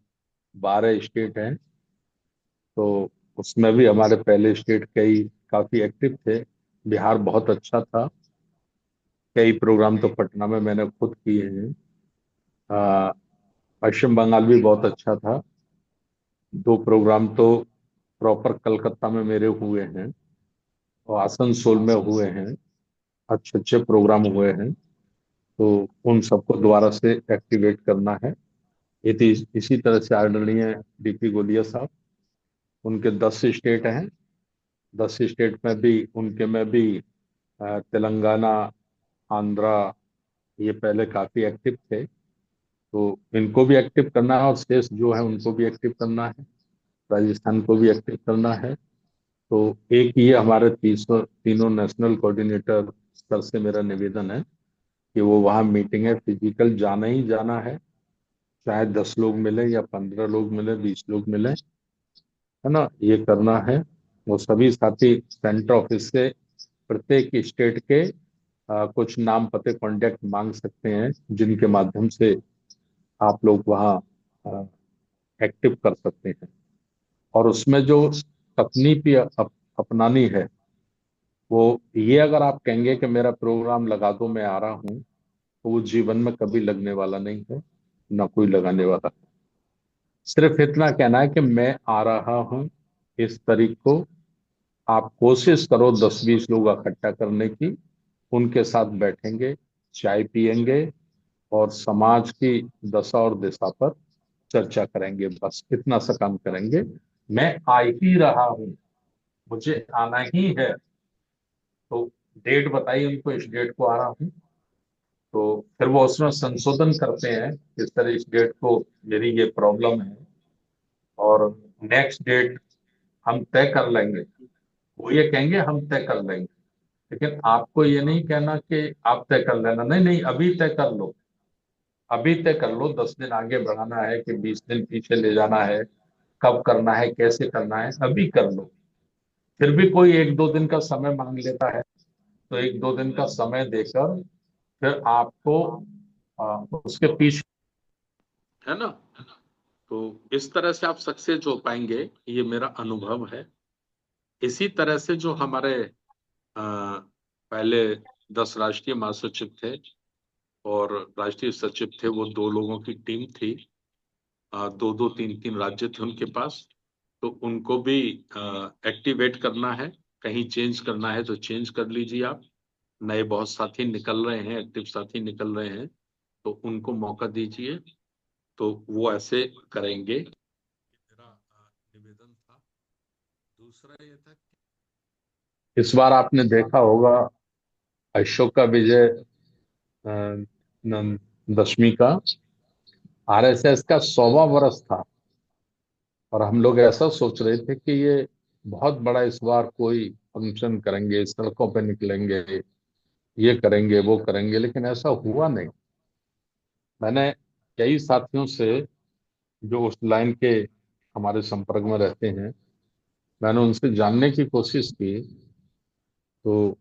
12 स्टेट हैं, तो उसमें भी हमारे पहले स्टेट कई काफी एक्टिव थे। बिहार बहुत अच्छा था, कई प्रोग्राम तो पटना में मैंने खुद किए हैं। अ, पश्चिम बंगाल भी बहुत अच्छा था। 2 प्रोग्राम तो प्रॉपर कलकत्ता में मेरे हुए हैं और आसनसोल में हुए हैं। अच्छे अच्छे प्रोग्राम हुए हैं, तो उन सबको दोबारा से एक्टिवेट करना है। इसी तरह से आदरणीय डीपी गोलिया साहब, उनके 10 स्टेट हैं। 10 स्टेट में भी उनके में भी तेलंगाना, आंध्रा, ये पहले काफी एक्टिव थे, तो इनको भी एक्टिव करना है और शेष जो है उनको भी एक्टिव करना है। राजस्थान को भी एक्टिव करना है। तो एक ये हमारे तीनों नेशनल कोऑर्डिनेटर सर से मेरा निवेदन है कि वो वहाँ मीटिंग है, फिजिकल जाना ही जाना है। चाहे 10 लोग मिले या 15 लोग मिले, 20 लोग मिले, है ना, ये करना है। वो सभी साथी सेंटर ऑफिस से प्रत्येक स्टेट के कुछ नाम पते कॉन्टेक्ट मांग सकते हैं, जिनके माध्यम से आप लोग वहाँ एक्टिव कर सकते हैं। और उसमें जो तकनीक अपनानी है, वो ये अगर आप कहेंगे कि मेरा प्रोग्राम लगा दो मैं आ रहा हूँ, तो वो जीवन में कभी लगने वाला नहीं है, ना कोई लगाने वाला है। सिर्फ इतना कहना है कि मैं आ रहा हूँ इस तारीख को, आप कोशिश करो 10-20 लोग इकट्ठा करने की, उनके साथ बैठेंगे, चाय पियेंगे और समाज की दशा और दिशा पर चर्चा करेंगे। बस इतना सा काम करेंगे। मैं आ ही रहा हूँ, मुझे आना ही है, तो डेट बताइए उनको, इस डेट को आ रहा हूँ। तो फिर वो उसमें संशोधन करते हैं, इस तरह इस डेट को मेरी ये प्रॉब्लम है और नेक्स्ट डेट हम तय कर लेंगे। वो ये कहेंगे हम तय कर लेंगे, लेकिन आपको ये नहीं कहना कि आप तय कर लेना, नहीं नहीं अभी तय कर लो, अभी तय कर लो। 10 दिन आगे बढ़ाना है कि 20 दिन पीछे ले जाना है, कब करना है, कैसे करना है, अभी कर लो। फिर भी कोई 1-2 दिन का समय मांग लेता है, तो 1-2 दिन का समय देकर फिर आपको उसके पीछे, है ना, तो इस तरह से आप सक्सेस हो पाएंगे, ये मेरा अनुभव है। इसी तरह से जो हमारे पहले 10 राष्ट्रीय महासचिव थे और राष्ट्रीय सचिव थे, वो 2 लोगों की टीम थी, 2-2 3-3 राज्य थे उनके पास, तो उनको भी एक्टिवेट करना है। कहीं चेंज करना है तो चेंज कर लीजिए आप। नए बहुत साथी निकल रहे हैं, एक्टिव साथी निकल रहे हैं, तो उनको मौका दीजिए, तो वो ऐसे करेंगे। मेरा निवेदन था। दूसरा ये था कि इस बार आपने देखा होगा अशोक का विजय, दशमी का, आरएसएस का 100वां वर्ष था, और हम लोग ऐसा सोच रहे थे कि ये बहुत बड़ा इस बार कोई फंक्शन करेंगे, सड़कों पे निकलेंगे, ये करेंगे वो करेंगे, लेकिन ऐसा हुआ नहीं। मैंने कई साथियों से जो उस लाइन के हमारे संपर्क में रहते हैं, मैंने उनसे जानने की कोशिश की, तो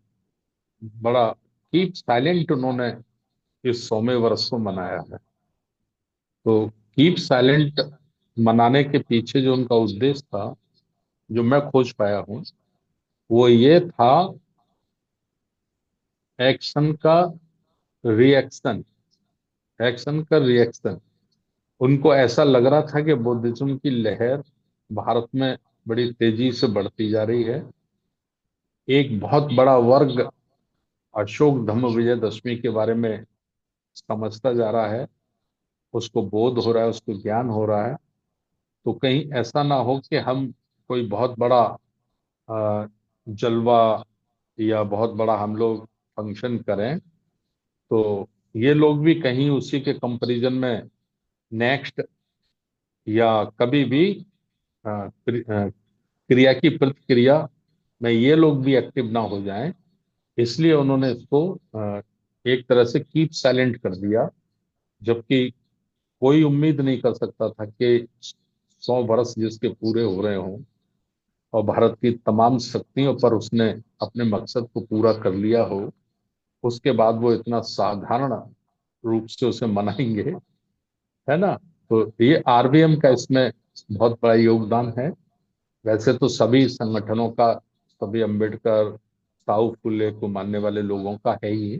बड़ा कीप साइलेंट उन्होंने इस 100वें वर्ष को मनाया है। तो कीप साइलेंट मनाने के पीछे जो उनका उद्देश्य था, जो मैं खोज पाया हूँ, वो ये था एक्शन का रिएक्शन, एक्शन का रिएक्शन। उनको ऐसा लग रहा था कि बुद्धिज्म की लहर भारत में बड़ी तेजी से बढ़ती जा रही है। एक बहुत बड़ा वर्ग अशोक धम्म विजयदशमी के बारे में समझता जा रहा है, उसको बोध हो रहा है, उसको ज्ञान हो रहा है। तो कहीं ऐसा ना हो कि हम कोई बहुत बड़ा जलवा या बहुत बड़ा हम लोग फंक्शन करें, तो ये लोग भी कहीं उसी के कंपैरिजन में नेक्स्ट या कभी भी क्रिया की प्रतिक्रिया में ये लोग भी एक्टिव ना हो जाएं, इसलिए उन्होंने इसको एक तरह से कीप साइलेंट कर दिया। जबकि कोई उम्मीद नहीं कर सकता था कि 100 वर्ष जिसके पूरे हो रहे हों और भारत की तमाम शक्तियों पर उसने अपने मकसद को पूरा कर लिया हो, उसके बाद वो इतना साधारण रूप से उसे मनाएंगे, है ना। तो ये आरबीएम का इसमें बहुत बड़ा योगदान है। वैसे तो सभी संगठनों का, सभी अम्बेडकर, साहू फुले को मानने वाले लोगों का है ही,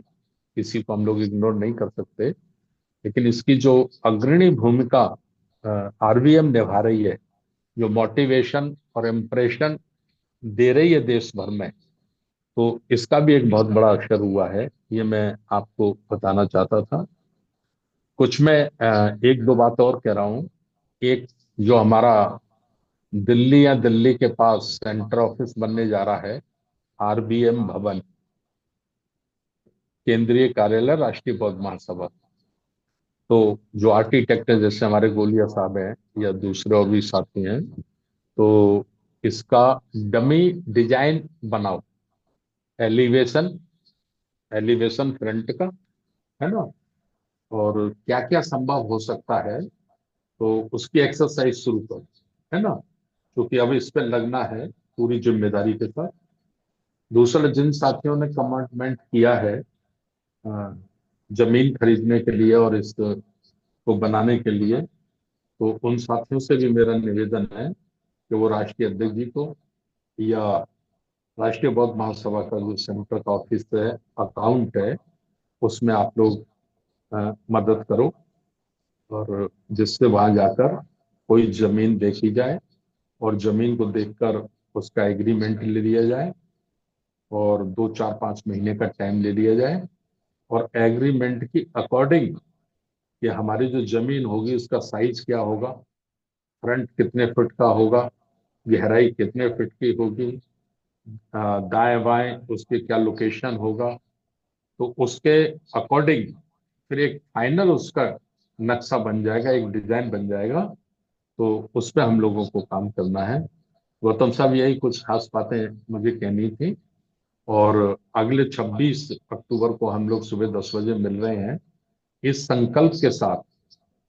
किसी को हम लोग इग्नोर नहीं कर सकते, लेकिन इसकी जो अग्रणी भूमिका आरबीएम निभा रही है, जो मोटिवेशन और इम्प्रेशन दे रही है देश भर में, तो इसका भी एक बहुत बड़ा अक्षर हुआ है। ये मैं आपको बताना चाहता था। कुछ मैं 1-2 बात और कह रहा हूँ। एक, जो हमारा दिल्ली या दिल्ली के पास सेंटर ऑफिस बनने जा रहा है, आरबीएम भवन, केंद्रीय कार्यालय राष्ट्रीय बौद्ध महासभा, तो जो आर्किटेक्ट है जैसे हमारे गोलिया साहब हैं या दूसरे और भी साथी हैं, तो इसका डमी डिजाइन बनाओ, एलिवेशन, एलिवेशन फ्रंट का, है ना, और क्या क्या संभव हो सकता है, तो उसकी एक्सरसाइज शुरू करो, है ना, क्योंकि अब इस पे लगना है। पूरी जिम्मेदारी के साथ। दूसरा, जिन साथियों ने कमिटमेंट किया है जमीन खरीदने के लिए और इसको बनाने के लिए, तो उन साथियों से भी मेरा निवेदन है कि वो राष्ट्रीय अध्यक्ष जी को या राष्ट्रीय बौद्ध महासभा का जो सेंटर का ऑफिस है, अकाउंट है, उसमें आप लोग मदद करो, और जिससे वहां जाकर कोई जमीन देखी जाए और जमीन को देखकर उसका एग्रीमेंट ले लिया जाए और 2 4 5 महीने का टाइम ले लिया जाए, और एग्रीमेंट की अकॉर्डिंग कि हमारी जो जमीन होगी उसका साइज क्या होगा, फ्रंट कितने फुट का होगा, गहराई कितने फुट की होगी, दाएं बाएं उसकी क्या लोकेशन होगा, तो उसके अकॉर्डिंग फिर एक फाइनल उसका नक्शा बन जाएगा, एक डिजाइन बन जाएगा। तो उस पर हम लोगों को काम करना है। गौतम साहब, यही कुछ खास बातें मुझे कहनी थी। और अगले 26 अक्टूबर को हम लोग सुबह 10 बजे मिल रहे हैं, इस संकल्प के साथ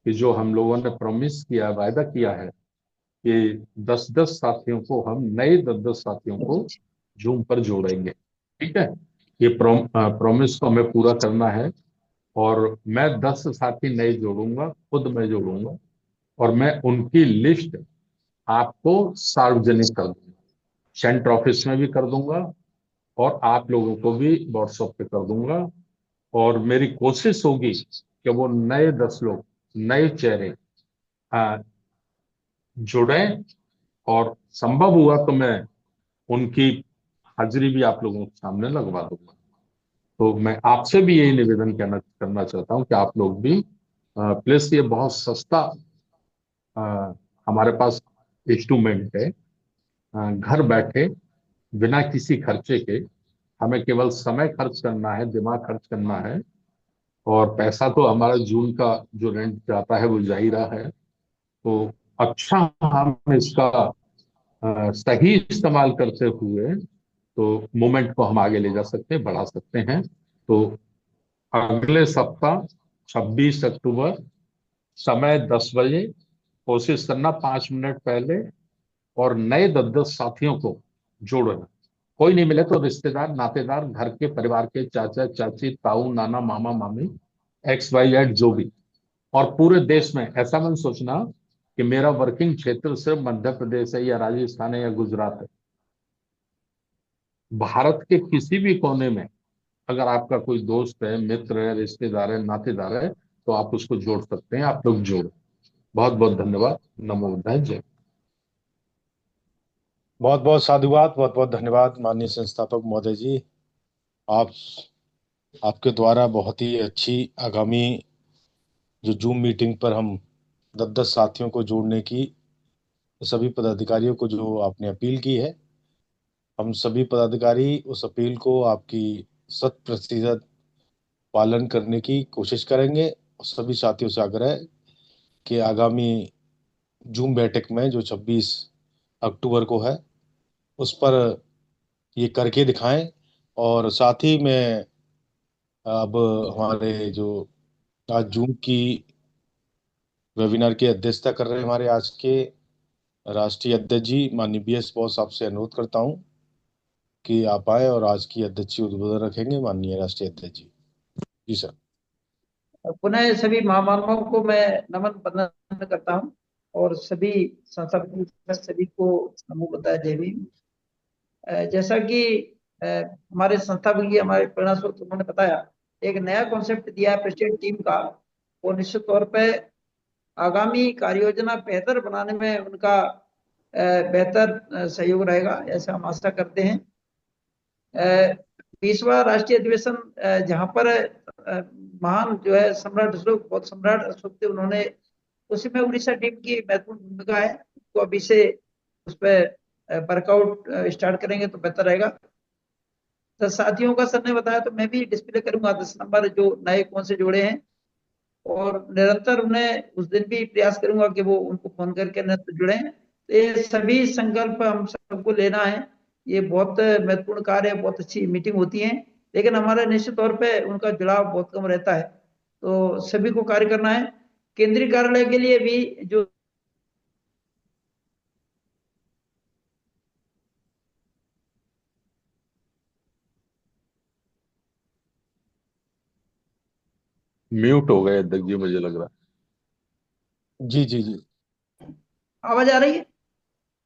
कि जो हम लोगों ने प्रॉमिस किया, वायदा किया है कि 10-10 साथियों को, हम नए 10-10 साथियों को जूम पर जोड़ेंगे। ठीक है, ये प्रॉमिस को हमें पूरा करना है। और मैं 10 साथी नए जोड़ूंगा, खुद मैं जोड़ूंगा, और मैं उनकी लिस्ट आपको सार्वजनिक कर दूंगा, सेंटर ऑफिस में भी कर दूंगा और आप लोगों को भी व्हाट्सएप पे कर दूंगा। और मेरी कोशिश होगी कि वो नए 10 लोग, नए चेहरे जुड़े, और संभव हुआ तो मैं उनकी हाजिरी भी आप लोगों के सामने लगवा दूंगा। तो मैं आपसे भी यही निवेदन करना चाहता हूं कि आप लोग भी प्लीज, ये बहुत सस्ता अ, हमारे पास इंस्ट्रूमेंट है। घर बैठे बिना किसी खर्चे के हमें केवल समय खर्च करना है, दिमाग खर्च करना है, और पैसा तो हमारा जून का जो रेंट जाता है वो जा ही रहा है। तो अच्छा, हम इसका सही इस्तेमाल करते हुए तो मूवमेंट को हम आगे ले जा सकते हैं, बढ़ा सकते हैं। तो अगले सप्ताह 26 अक्टूबर, समय 10 बजे, कोशिश करना 5 मिनट पहले, और नए 10-10 साथियों को जोड़ना। कोई नहीं मिले तो रिश्तेदार, नातेदार, घर के परिवार के चाचा चाची, ताऊ, नाना, मामा, मामी, XYZ जो भी। और पूरे देश में ऐसा मत सोचना कि मेरा वर्किंग क्षेत्र सिर्फ मध्य प्रदेश है या राजस्थान है या गुजरात है। भारत के किसी भी कोने में अगर आपका कोई दोस्त है, मित्र है, रिश्तेदार है, नातेदार है, तो आप उसको जोड़ सकते हैं। आप लोग जोड़ो। बहुत बहुत धन्यवाद। नमो बुद्धाय। जय। बहुत बहुत साधुवाद, बहुत बहुत धन्यवाद माननीय संस्थापक महोदय जी। आप आपके द्वारा बहुत ही अच्छी आगामी जो जूम मीटिंग पर हम 10-10 साथियों को जोड़ने की, सभी पदाधिकारियों को जो आपने अपील की है, हम सभी पदाधिकारी उस अपील को आपकी 100% पालन करने की कोशिश करेंगे। और सभी साथियों से आग्रह है कि आगामी जूम बैठक में जो 26 अक्टूबर को है, उस पर ये करके दिखाएं। और साथ ही में अब हमारे जो आज जूम की वेबिनार की अध्यक्षता कर रहे हैं हमारे आज के राष्ट्रीय अध्यक्ष जी माननीय BS बॉस, आपसे अनुरोध करता हूं कि आप आए और आज की अध्यक्षीय उद्बोधन रखेंगे माननीय राष्ट्रीय अध्यक्ष जी। जी सर। पुनः सभी महामानवों को मैं नमन वंदन करता हूं और सभी संस्थापकों सभी को नमो बुद्धाय, जय भीम। जैसा कि हमारे संस्थापक जी, हमारे प्रेरणा स्रोत, उन्होंने बताया, एक नया कॉन्सेप्ट दिया है प्रेसिडेंट टीम का, और निश्चित तौर पे आगामी कार्य योजना बेहतर बनाने में उनका बेहतर सहयोग रहेगा, ऐसा हम आशा करते हैं। 20वां राष्ट्रीय अधिवेशन, जहां पर महान जो है सम्राट अशोक, बहुत सम्राट अशोक थे, उन्होंने, उसमें उड़ीसा टीम की महत्वपूर्ण भूमिका है। तो अभी से उस पर वर्कआउट स्टार्ट करेंगे तो बेहतर रहेगा। तो साथियों का सर ने बताया, तो मैं भी डिस्प्ले करूंगा 10 नंबर जो नए कौन से जोड़े हैं, और निरंतर उन्हें उस दिन भी प्रयास करूंगा कि वो उनको फोन करके निरंतर जुड़े। तो ये सभी संकल्प हम सबको लेना है। ये बहुत महत्वपूर्ण कार्य है, बहुत अच्छी मीटिंग होती है, लेकिन हमारा निश्चित तौर पे उनका जुड़ाव बहुत कम रहता है। तो सभी को कार्य करना है। केंद्रीय कार्यालय के लिए भी जो म्यूट हो गए अध्यक्ष जी, मुझे लग रहा है। जी जी जी आवाज आ रही है?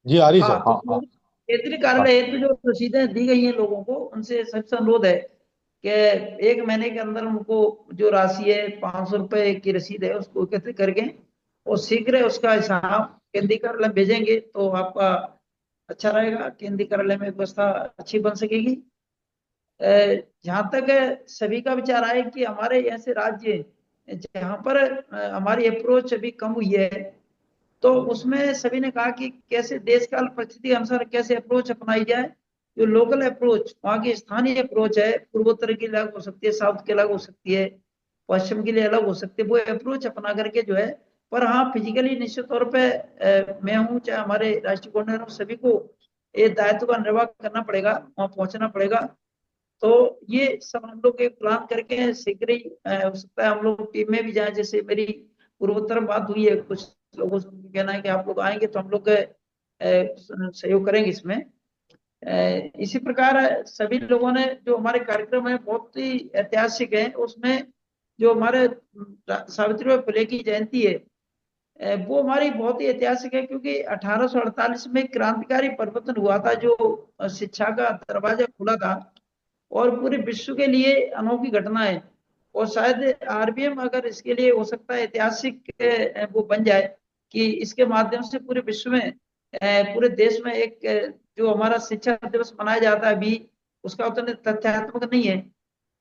जी, आ रही हाँ, सर। तो हाँ केंद्रीय हाँ कार्यालय हेतु जो रसीदें दी गई हैं लोगों को, उनसे सबसे अनुरोध है कि 1 महीने के अंदर उनको जो राशि है 500 रुपए की रसीद है उसको एकत्रित करके और शीघ्र उसका हिसाब केंद्रीय कार्यालय में भेजेंगे तो आपका अच्छा रहेगा, केंद्रीय कार्यालय में व्यवस्था अच्छी बन सकेगी। जहां तक सभी का विचार आए कि हमारे ऐसे राज्य जहां पर हमारी अप्रोच अभी कम हुई है, तो उसमें सभी ने कहा कि कैसे देश काल परिस्थिति के अनुसार कैसे अप्रोच अपनाई जाए। जो लोकल अप्रोच, वहाँ की स्थानीय अप्रोच है, पूर्वोत्तर की अलग हो सकती है, साउथ की अलग हो सकती है, पश्चिम के लिए अलग हो सकती है, वो अप्रोच अपना करके जो है, पर हाँ फिजिकली निश्चित तौर पे मैं हूँ चाहे हमारे राष्ट्रीय कोऑर्डिनेटर हूँ, सभी को ये दायित्व का निर्वाह करना पड़ेगा, वहाँ पहुंचना पड़ेगा। तो ये सब हम लोग एक प्लान करके शीघ्र ही हो सकता है हम लोग टीम में भी जाए। जैसे मेरी पूर्वोत्तर बात हुई है कुछ लोगों से, उनका कहना है कि आप लोग आएंगे तो हम लोग सहयोग करेंगे इसमें। इसी प्रकार सभी लोगों ने जो हमारे कार्यक्रम है बहुत ही ऐतिहासिक है, उसमें जो हमारे सावित्रीबाई फुले की जयंती है वो हमारी बहुत ही ऐतिहासिक है, क्योंकि 1848 में क्रांतिकारी परिवर्तन हुआ था, जो शिक्षा का दरवाजा खुला था और पूरे विश्व के लिए अनोखी घटना है। और शायद आरबीएम अगर इसके लिए हो सकता है ऐतिहासिक वो बन जाए कि इसके माध्यम से पूरे विश्व में पूरे देश में एक जो हमारा शिक्षा दिवस मनाया जाता है अभी, उसका उतना तथ्यात्मक नहीं है।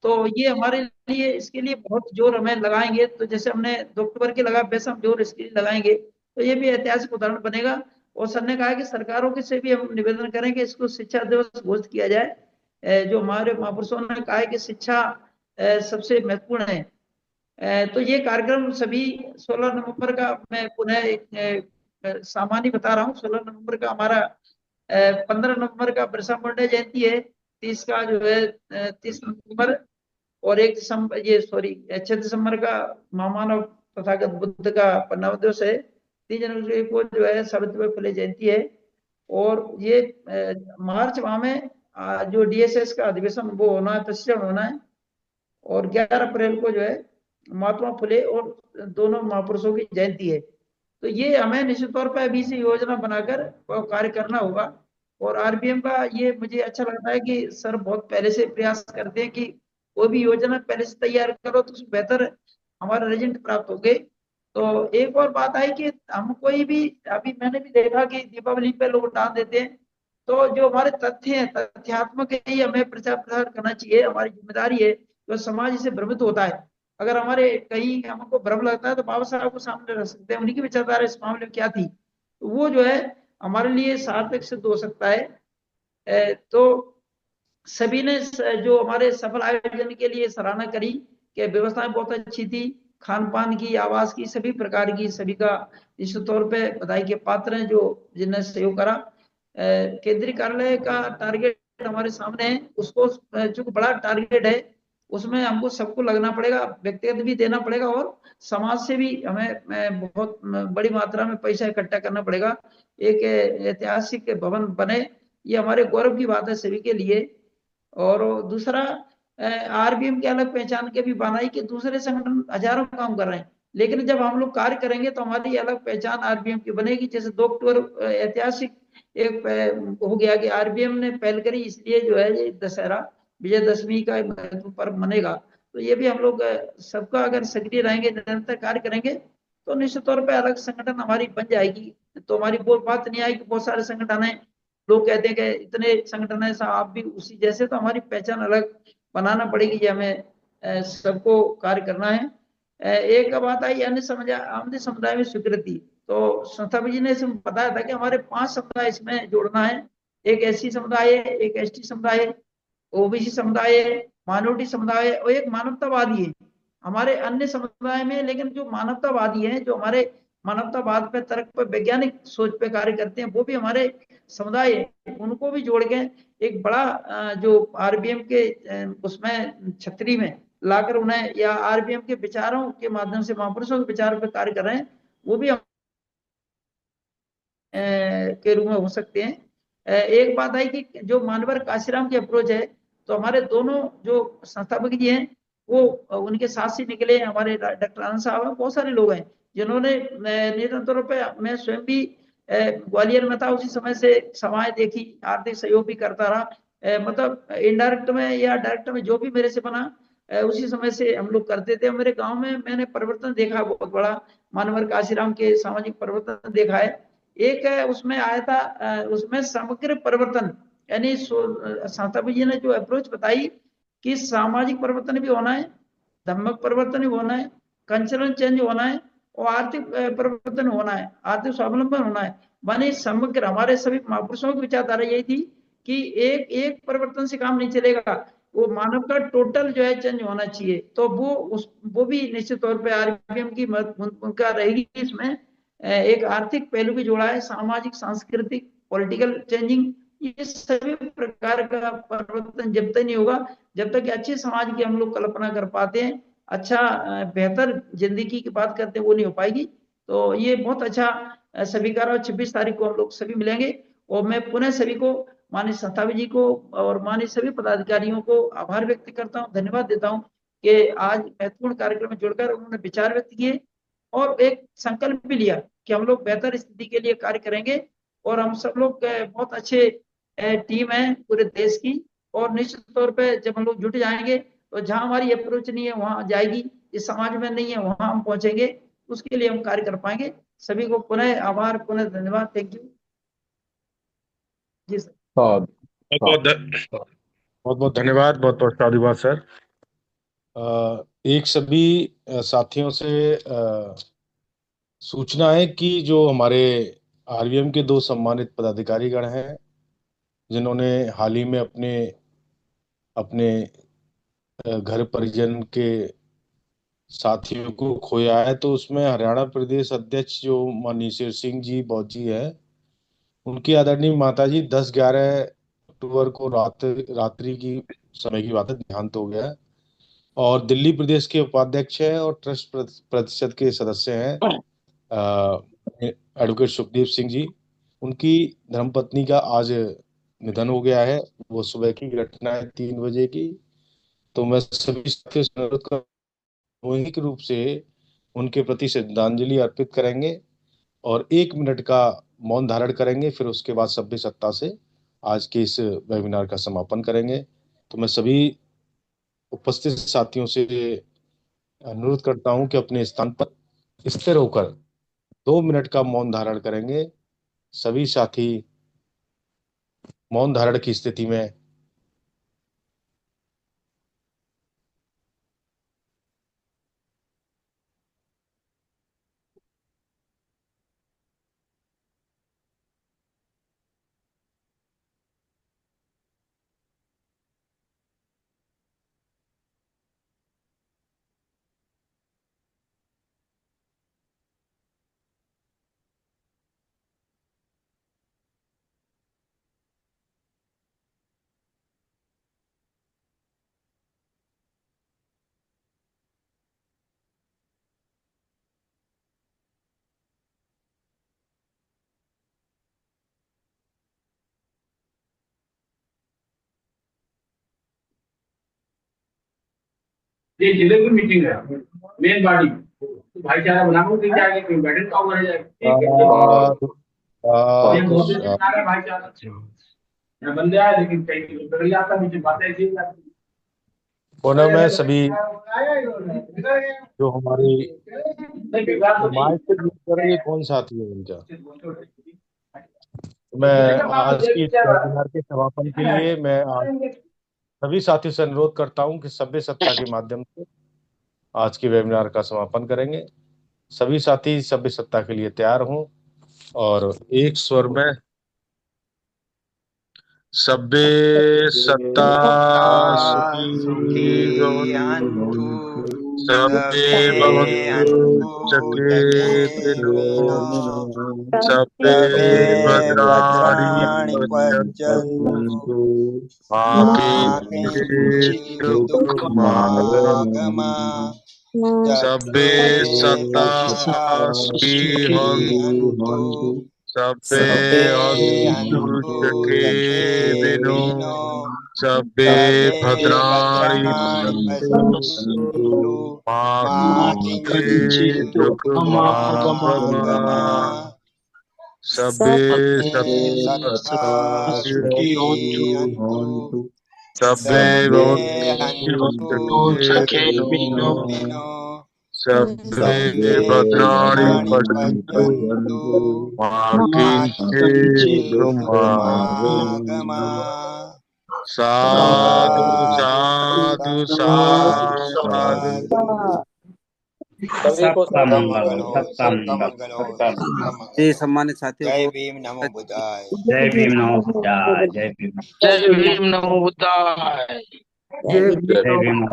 तो ये हमारे लिए इसके लिए बहुत जोर हमें लगाएंगे, तो जैसे हमने 2 अक्टूबर की लगा वैसे हम जोर इसके लिए लगाएंगे, तो ये भी ऐतिहासिक उदाहरण बनेगा। और सर ने कहा कि सरकारों के से भी हम निवेदन करेंगे इसको शिक्षा दिवस घोषित किया जाए। जो हमारे महापुरुषों ने कहा है कि शिक्षा सबसे महत्वपूर्ण है। तो ये कार्यक्रम सभी 16 नवंबर का, मैं पुनः एक सामान्य बता रहा हूँ, 16 नवंबर का हमारा 15 नवंबर का बिरसा मुंडा जयंती है, 30 का जो है 30 नवंबर, और 1 दिसंबर, ये सॉरी 6 दिसंबर का महामानव तथागत बुद्ध का परिनिर्वाण दिवस है। 3 जनवरी को जो है सावित्रीबाई फुले जयंती है। और ये मार्च माह में जो डीएसएस का अधिवेशन वो होना है, प्रशिक्षण होना है। और 11 अप्रैल को जो है महात्मा फुले और दोनों महापुरुषों की जयंती है। तो ये हमें निश्चित तौर पर अभी से योजना बनाकर कार्य करना होगा। और आरबीएम का ये मुझे अच्छा लगता है कि सर बहुत पहले से प्रयास करते हैं कि कोई भी योजना पहले से तैयार करो तो उसमें बेहतर हमारा रिजल्ट प्राप्त हो गए। तो एक और बात आई कि हम कोई भी, अभी मैंने भी देखा कि दीपावली पे लोग डाल देते हैं, तो जो हमारे तथ्य हैं तथ्यात्मक ही हमें प्रचार प्रसार करना चाहिए, हमारी जिम्मेदारी है। तो समाज इससे भ्रमित होता है, अगर हमारे कहीं हमको भ्रम लगता है तो बाबा साहब को सामने रख सकते हैं, उन्हीं की विचारधारा इस मामले में क्या थी, तो वो जो है हमारे लिए सार्थक सिद्ध हो सकता है। तो सभी ने जो हमारे सफल आयोजन के लिए सराहना करी कि व्यवस्थाएं बहुत अच्छी थी, खान पान की, आवास की, सभी प्रकार की, सभी का निश्चित तौर पे बधाई के पात्र हैं जो जिन्हें सहयोग करा। केंद्रीय कार्यालय का टारगेट हमारे सामने है, उसको जो बड़ा टारगेट है उसमें हमको सबको लगना पड़ेगा, व्यक्तिगत भी देना पड़ेगा और समाज से भी हमें बहुत बड़ी मात्रा में पैसा इकट्ठा करना पड़ेगा। एक ऐतिहासिक भवन बने, ये हमारे गौरव की बात है सभी के लिए। और दूसरा, आरबीएम की अलग पहचान के भी बनाई कि दूसरे संगठन हजारों काम कर रहे हैं, लेकिन जब हम लोग कार्य करेंगे तो हमारी अलग पहचान आरबीएम की बनेगी। जैसे 2 अक्टूबर ऐतिहासिक एक हो गया कि आरबीएम ने पहल करी, इसलिए जो है ये दशहरा विजयदशमी का महत्व पर्व मनेगा। तो ये भी हम लोग सबका अगर सक्रिय रहेंगे, निरंतर कार्य करेंगे, तो निश्चित तौर पर अलग संगठन हमारी बन जाएगी। तो हमारी वो बात नहीं आएगी बहुत सारे संगठन है, लोग कहते हैं कि इतने संगठन है, आप भी उसी जैसे, तो हमारी पहचान अलग बनाना पड़ेगी, ये हमें सबको कार्य करना है। एक बात आई अन्य समुदाय में स्वीकृति, तो संस्था जी ने बताया था कि हमारे 5 समुदाय इसमें जोड़ना है। एक एससी समुदाय है, एक एसटी समुदाय है, ओबीसी समुदाय है, माइनॉरिटी समुदाय है और एक मानवतावादी है हमारे अन्य समुदाय में। लेकिन जो मानवतावादी है, जो हमारे मानवतावाद पे, तर्क पे, वैज्ञानिक सोच पे कार्य करते हैं, वो भी हमारे समुदाय है, उनको भी जोड़ के एक बड़ा जो आरबीएम के उसमें छतरी में लाकर उन्हें, या आरबीएम के विचारों के माध्यम से महापुरुषों के विचारों पे कार्य कर रहे हैं, वो भी के रूप में हो सकते हैं। एक बात आई कि जो मानवर काशीराम की अप्रोच है, तो हमारे दोनों जो संस्थापक जी हैं वो उनके साथ से निकले। हमारे डॉक्टर आनंद साहब हैं, बहुत सारे लोग हैं जिन्होंने निरंतर तौर पे, मैं स्वयं भी ग्वालियर में था, उसी समय से समाएं देखी, आर्थिक सहयोग भी करता रहा। मतलब इनडायरेक्ट में या डायरेक्ट में जो भी मेरे से बना, उसी समय से हम लोग करते थे। मेरे गांव में मैंने परिवर्तन देखा बहुत बड़ा, मानवर काशीराम के सामाजिक परिवर्तन देखा है। एक उसमें आया था, उसमें समग्र परिवर्तन, यानी संस्थापक जी ने जो अप्रोच बताई कि सामाजिक परिवर्तन भी होना है, धर्मक परिवर्तन भी होना है, कल्चरल चेंज होना है, और आर्थिक परिवर्तन होना है, आर्थिक स्वावलंबन होना है। माने समग्र, हमारे सभी महापुरुषों की विचारधारा यही थी कि एक एक परिवर्तन से काम नहीं चलेगा, वो मानव का टोटल जो है चेंज होना चाहिए। तो वो भी निश्चित तौर पे आरबीएम की उनका रहेगी इसमें। एक आर्थिक पहलू भी जोड़ा है, सामाजिक, सांस्कृतिक, पॉलिटिकल चेंजिंग, ये सभी प्रकार का परिवर्तन जब तक नहीं होगा, जब तक अच्छे समाज की हम लोग कल्पना कर पाते हैं, अच्छा बेहतर जिंदगी की बात करते हैं, वो नहीं हो पाएगी। तो ये बहुत अच्छा स्वीकार। और 26 तारीख को हम लोग सभी मिलेंगे, और मैं पुनः सभी को, माननीय संस्थापक जी को और माननीय सभी पदाधिकारियों को आभार व्यक्त करता हूँ, धन्यवाद देता हूँ कि आज महत्वपूर्ण कार्यक्रम में जुड़कर उन्होंने विचार व्यक्त किए और एक संकल्प भी लिया कि हम लोग बेहतर स्थिति के लिए कार्य करेंगे। और हम सब लोग बहुत अच्छे टीम है पूरे देश की, और निश्चित तौर पे जब हम लोग जुट जाएंगे तो जहां हमारी अप्रोच नहीं है वहां जाएगी, इस समाज में नहीं है वहां हम पहुंचेंगे, उसके लिए हम कार्य कर पाएंगे। सभी को पुनः आभार, पुनः धन्यवाद। Thank you ji sir. बहुत बहुत बहुत धन्यवाद, बहुत बहुत साधुवाद सर। एक सभी साथियों से सूचना है कि जो हमारे आरबीएम के दो सम्मानित पदाधिकारीगण हैं, जिन्होंने हाल ही में अपने अपने घर परिजन के साथियों को खोया है, तो उसमें हरियाणा प्रदेश अध्यक्ष जो माननीय शेर सिंह जी बौद्ध जी है, उनकी आदरणीय माता जी 10-11 अक्टूबर को रात्रि की समय की बात है, देहांत हो गया है। और दिल्ली प्रदेश के उपाध्यक्ष हैं और ट्रस्ट प्रतिशत के सदस्य हैं एडवोकेट सुखदीप सिंह जी। उनकी धर्मपत्नी का आज निधन हो गया है। वो सुबह की घटना है, 3 बजे की। तो मैं सभी साथियों से अनुरोध कर सामूहिक रूप से उनके प्रति श्रद्धांजलि अर्पित करेंगे और 1 मिनट का मौन धारण करेंगे। फिर उसके बाद सभ्य सत्ता से आज के इस वेबिनार का समापन करेंगे। तो मैं सभी उपस्थित साथियों से अनुरोध करता हूं कि अपने स्थान पर स्थिर होकर 2 मिनट का मौन धारण करेंगे। सभी साथी मौन धारण की स्थिति में ये जिले की मीटिंग है, मेन बॉडी भाईचारा बनाओ, कि जाके कोई बैठक का हो जाए। भाईचारा बंदे आए, लेकिन कहीं कर जाता मुझे बातें ऐसी। पुनः मैं सभी जो हमारी माइक से यूज कर रही है, कौन साथी है उनका, मैं आज की इस वेबिनार के समापन के लिए मैं आज सभी साथियों से अनुरोध करता हूं कि सभ्य सत्ता के माध्यम से आज के वेबिनार का समापन करेंगे। सभी साथी सभ्य सत्ता के लिए तैयार हों और एक स्वर में सभ्य सत्ता सुखी भवन्तु, सभ्ये भवन्तु सुखिनो, सभ्ये भद्राणि पश्यन्तु, मा कश्चित् दुःखमागमः, सभ्ये सत्ता सुखी भवन्तु, सभ्ये अनुष्टुप्छके विनो सभ्ये भद्राणि पश्यन्तु मा किञ्चित् दुःखमागमः सभ्ये सत्ता सुखी होन्तु सभ्ये भवन्तु सुखे विनो सभ्ये भद्राणि पश्यन्तु मा किञ्चित् दुःखमागमः साधु साधु साधु सभी को सबका मंगल हो, सबका मंगल हो, सबका मंगल। जी सम्मानित साथियों जय को भीम नमो बुद्धाय। जय भीम नमो बुद्धाय, जय भीम जय भीम नमो बुद्धाय। जय भीम।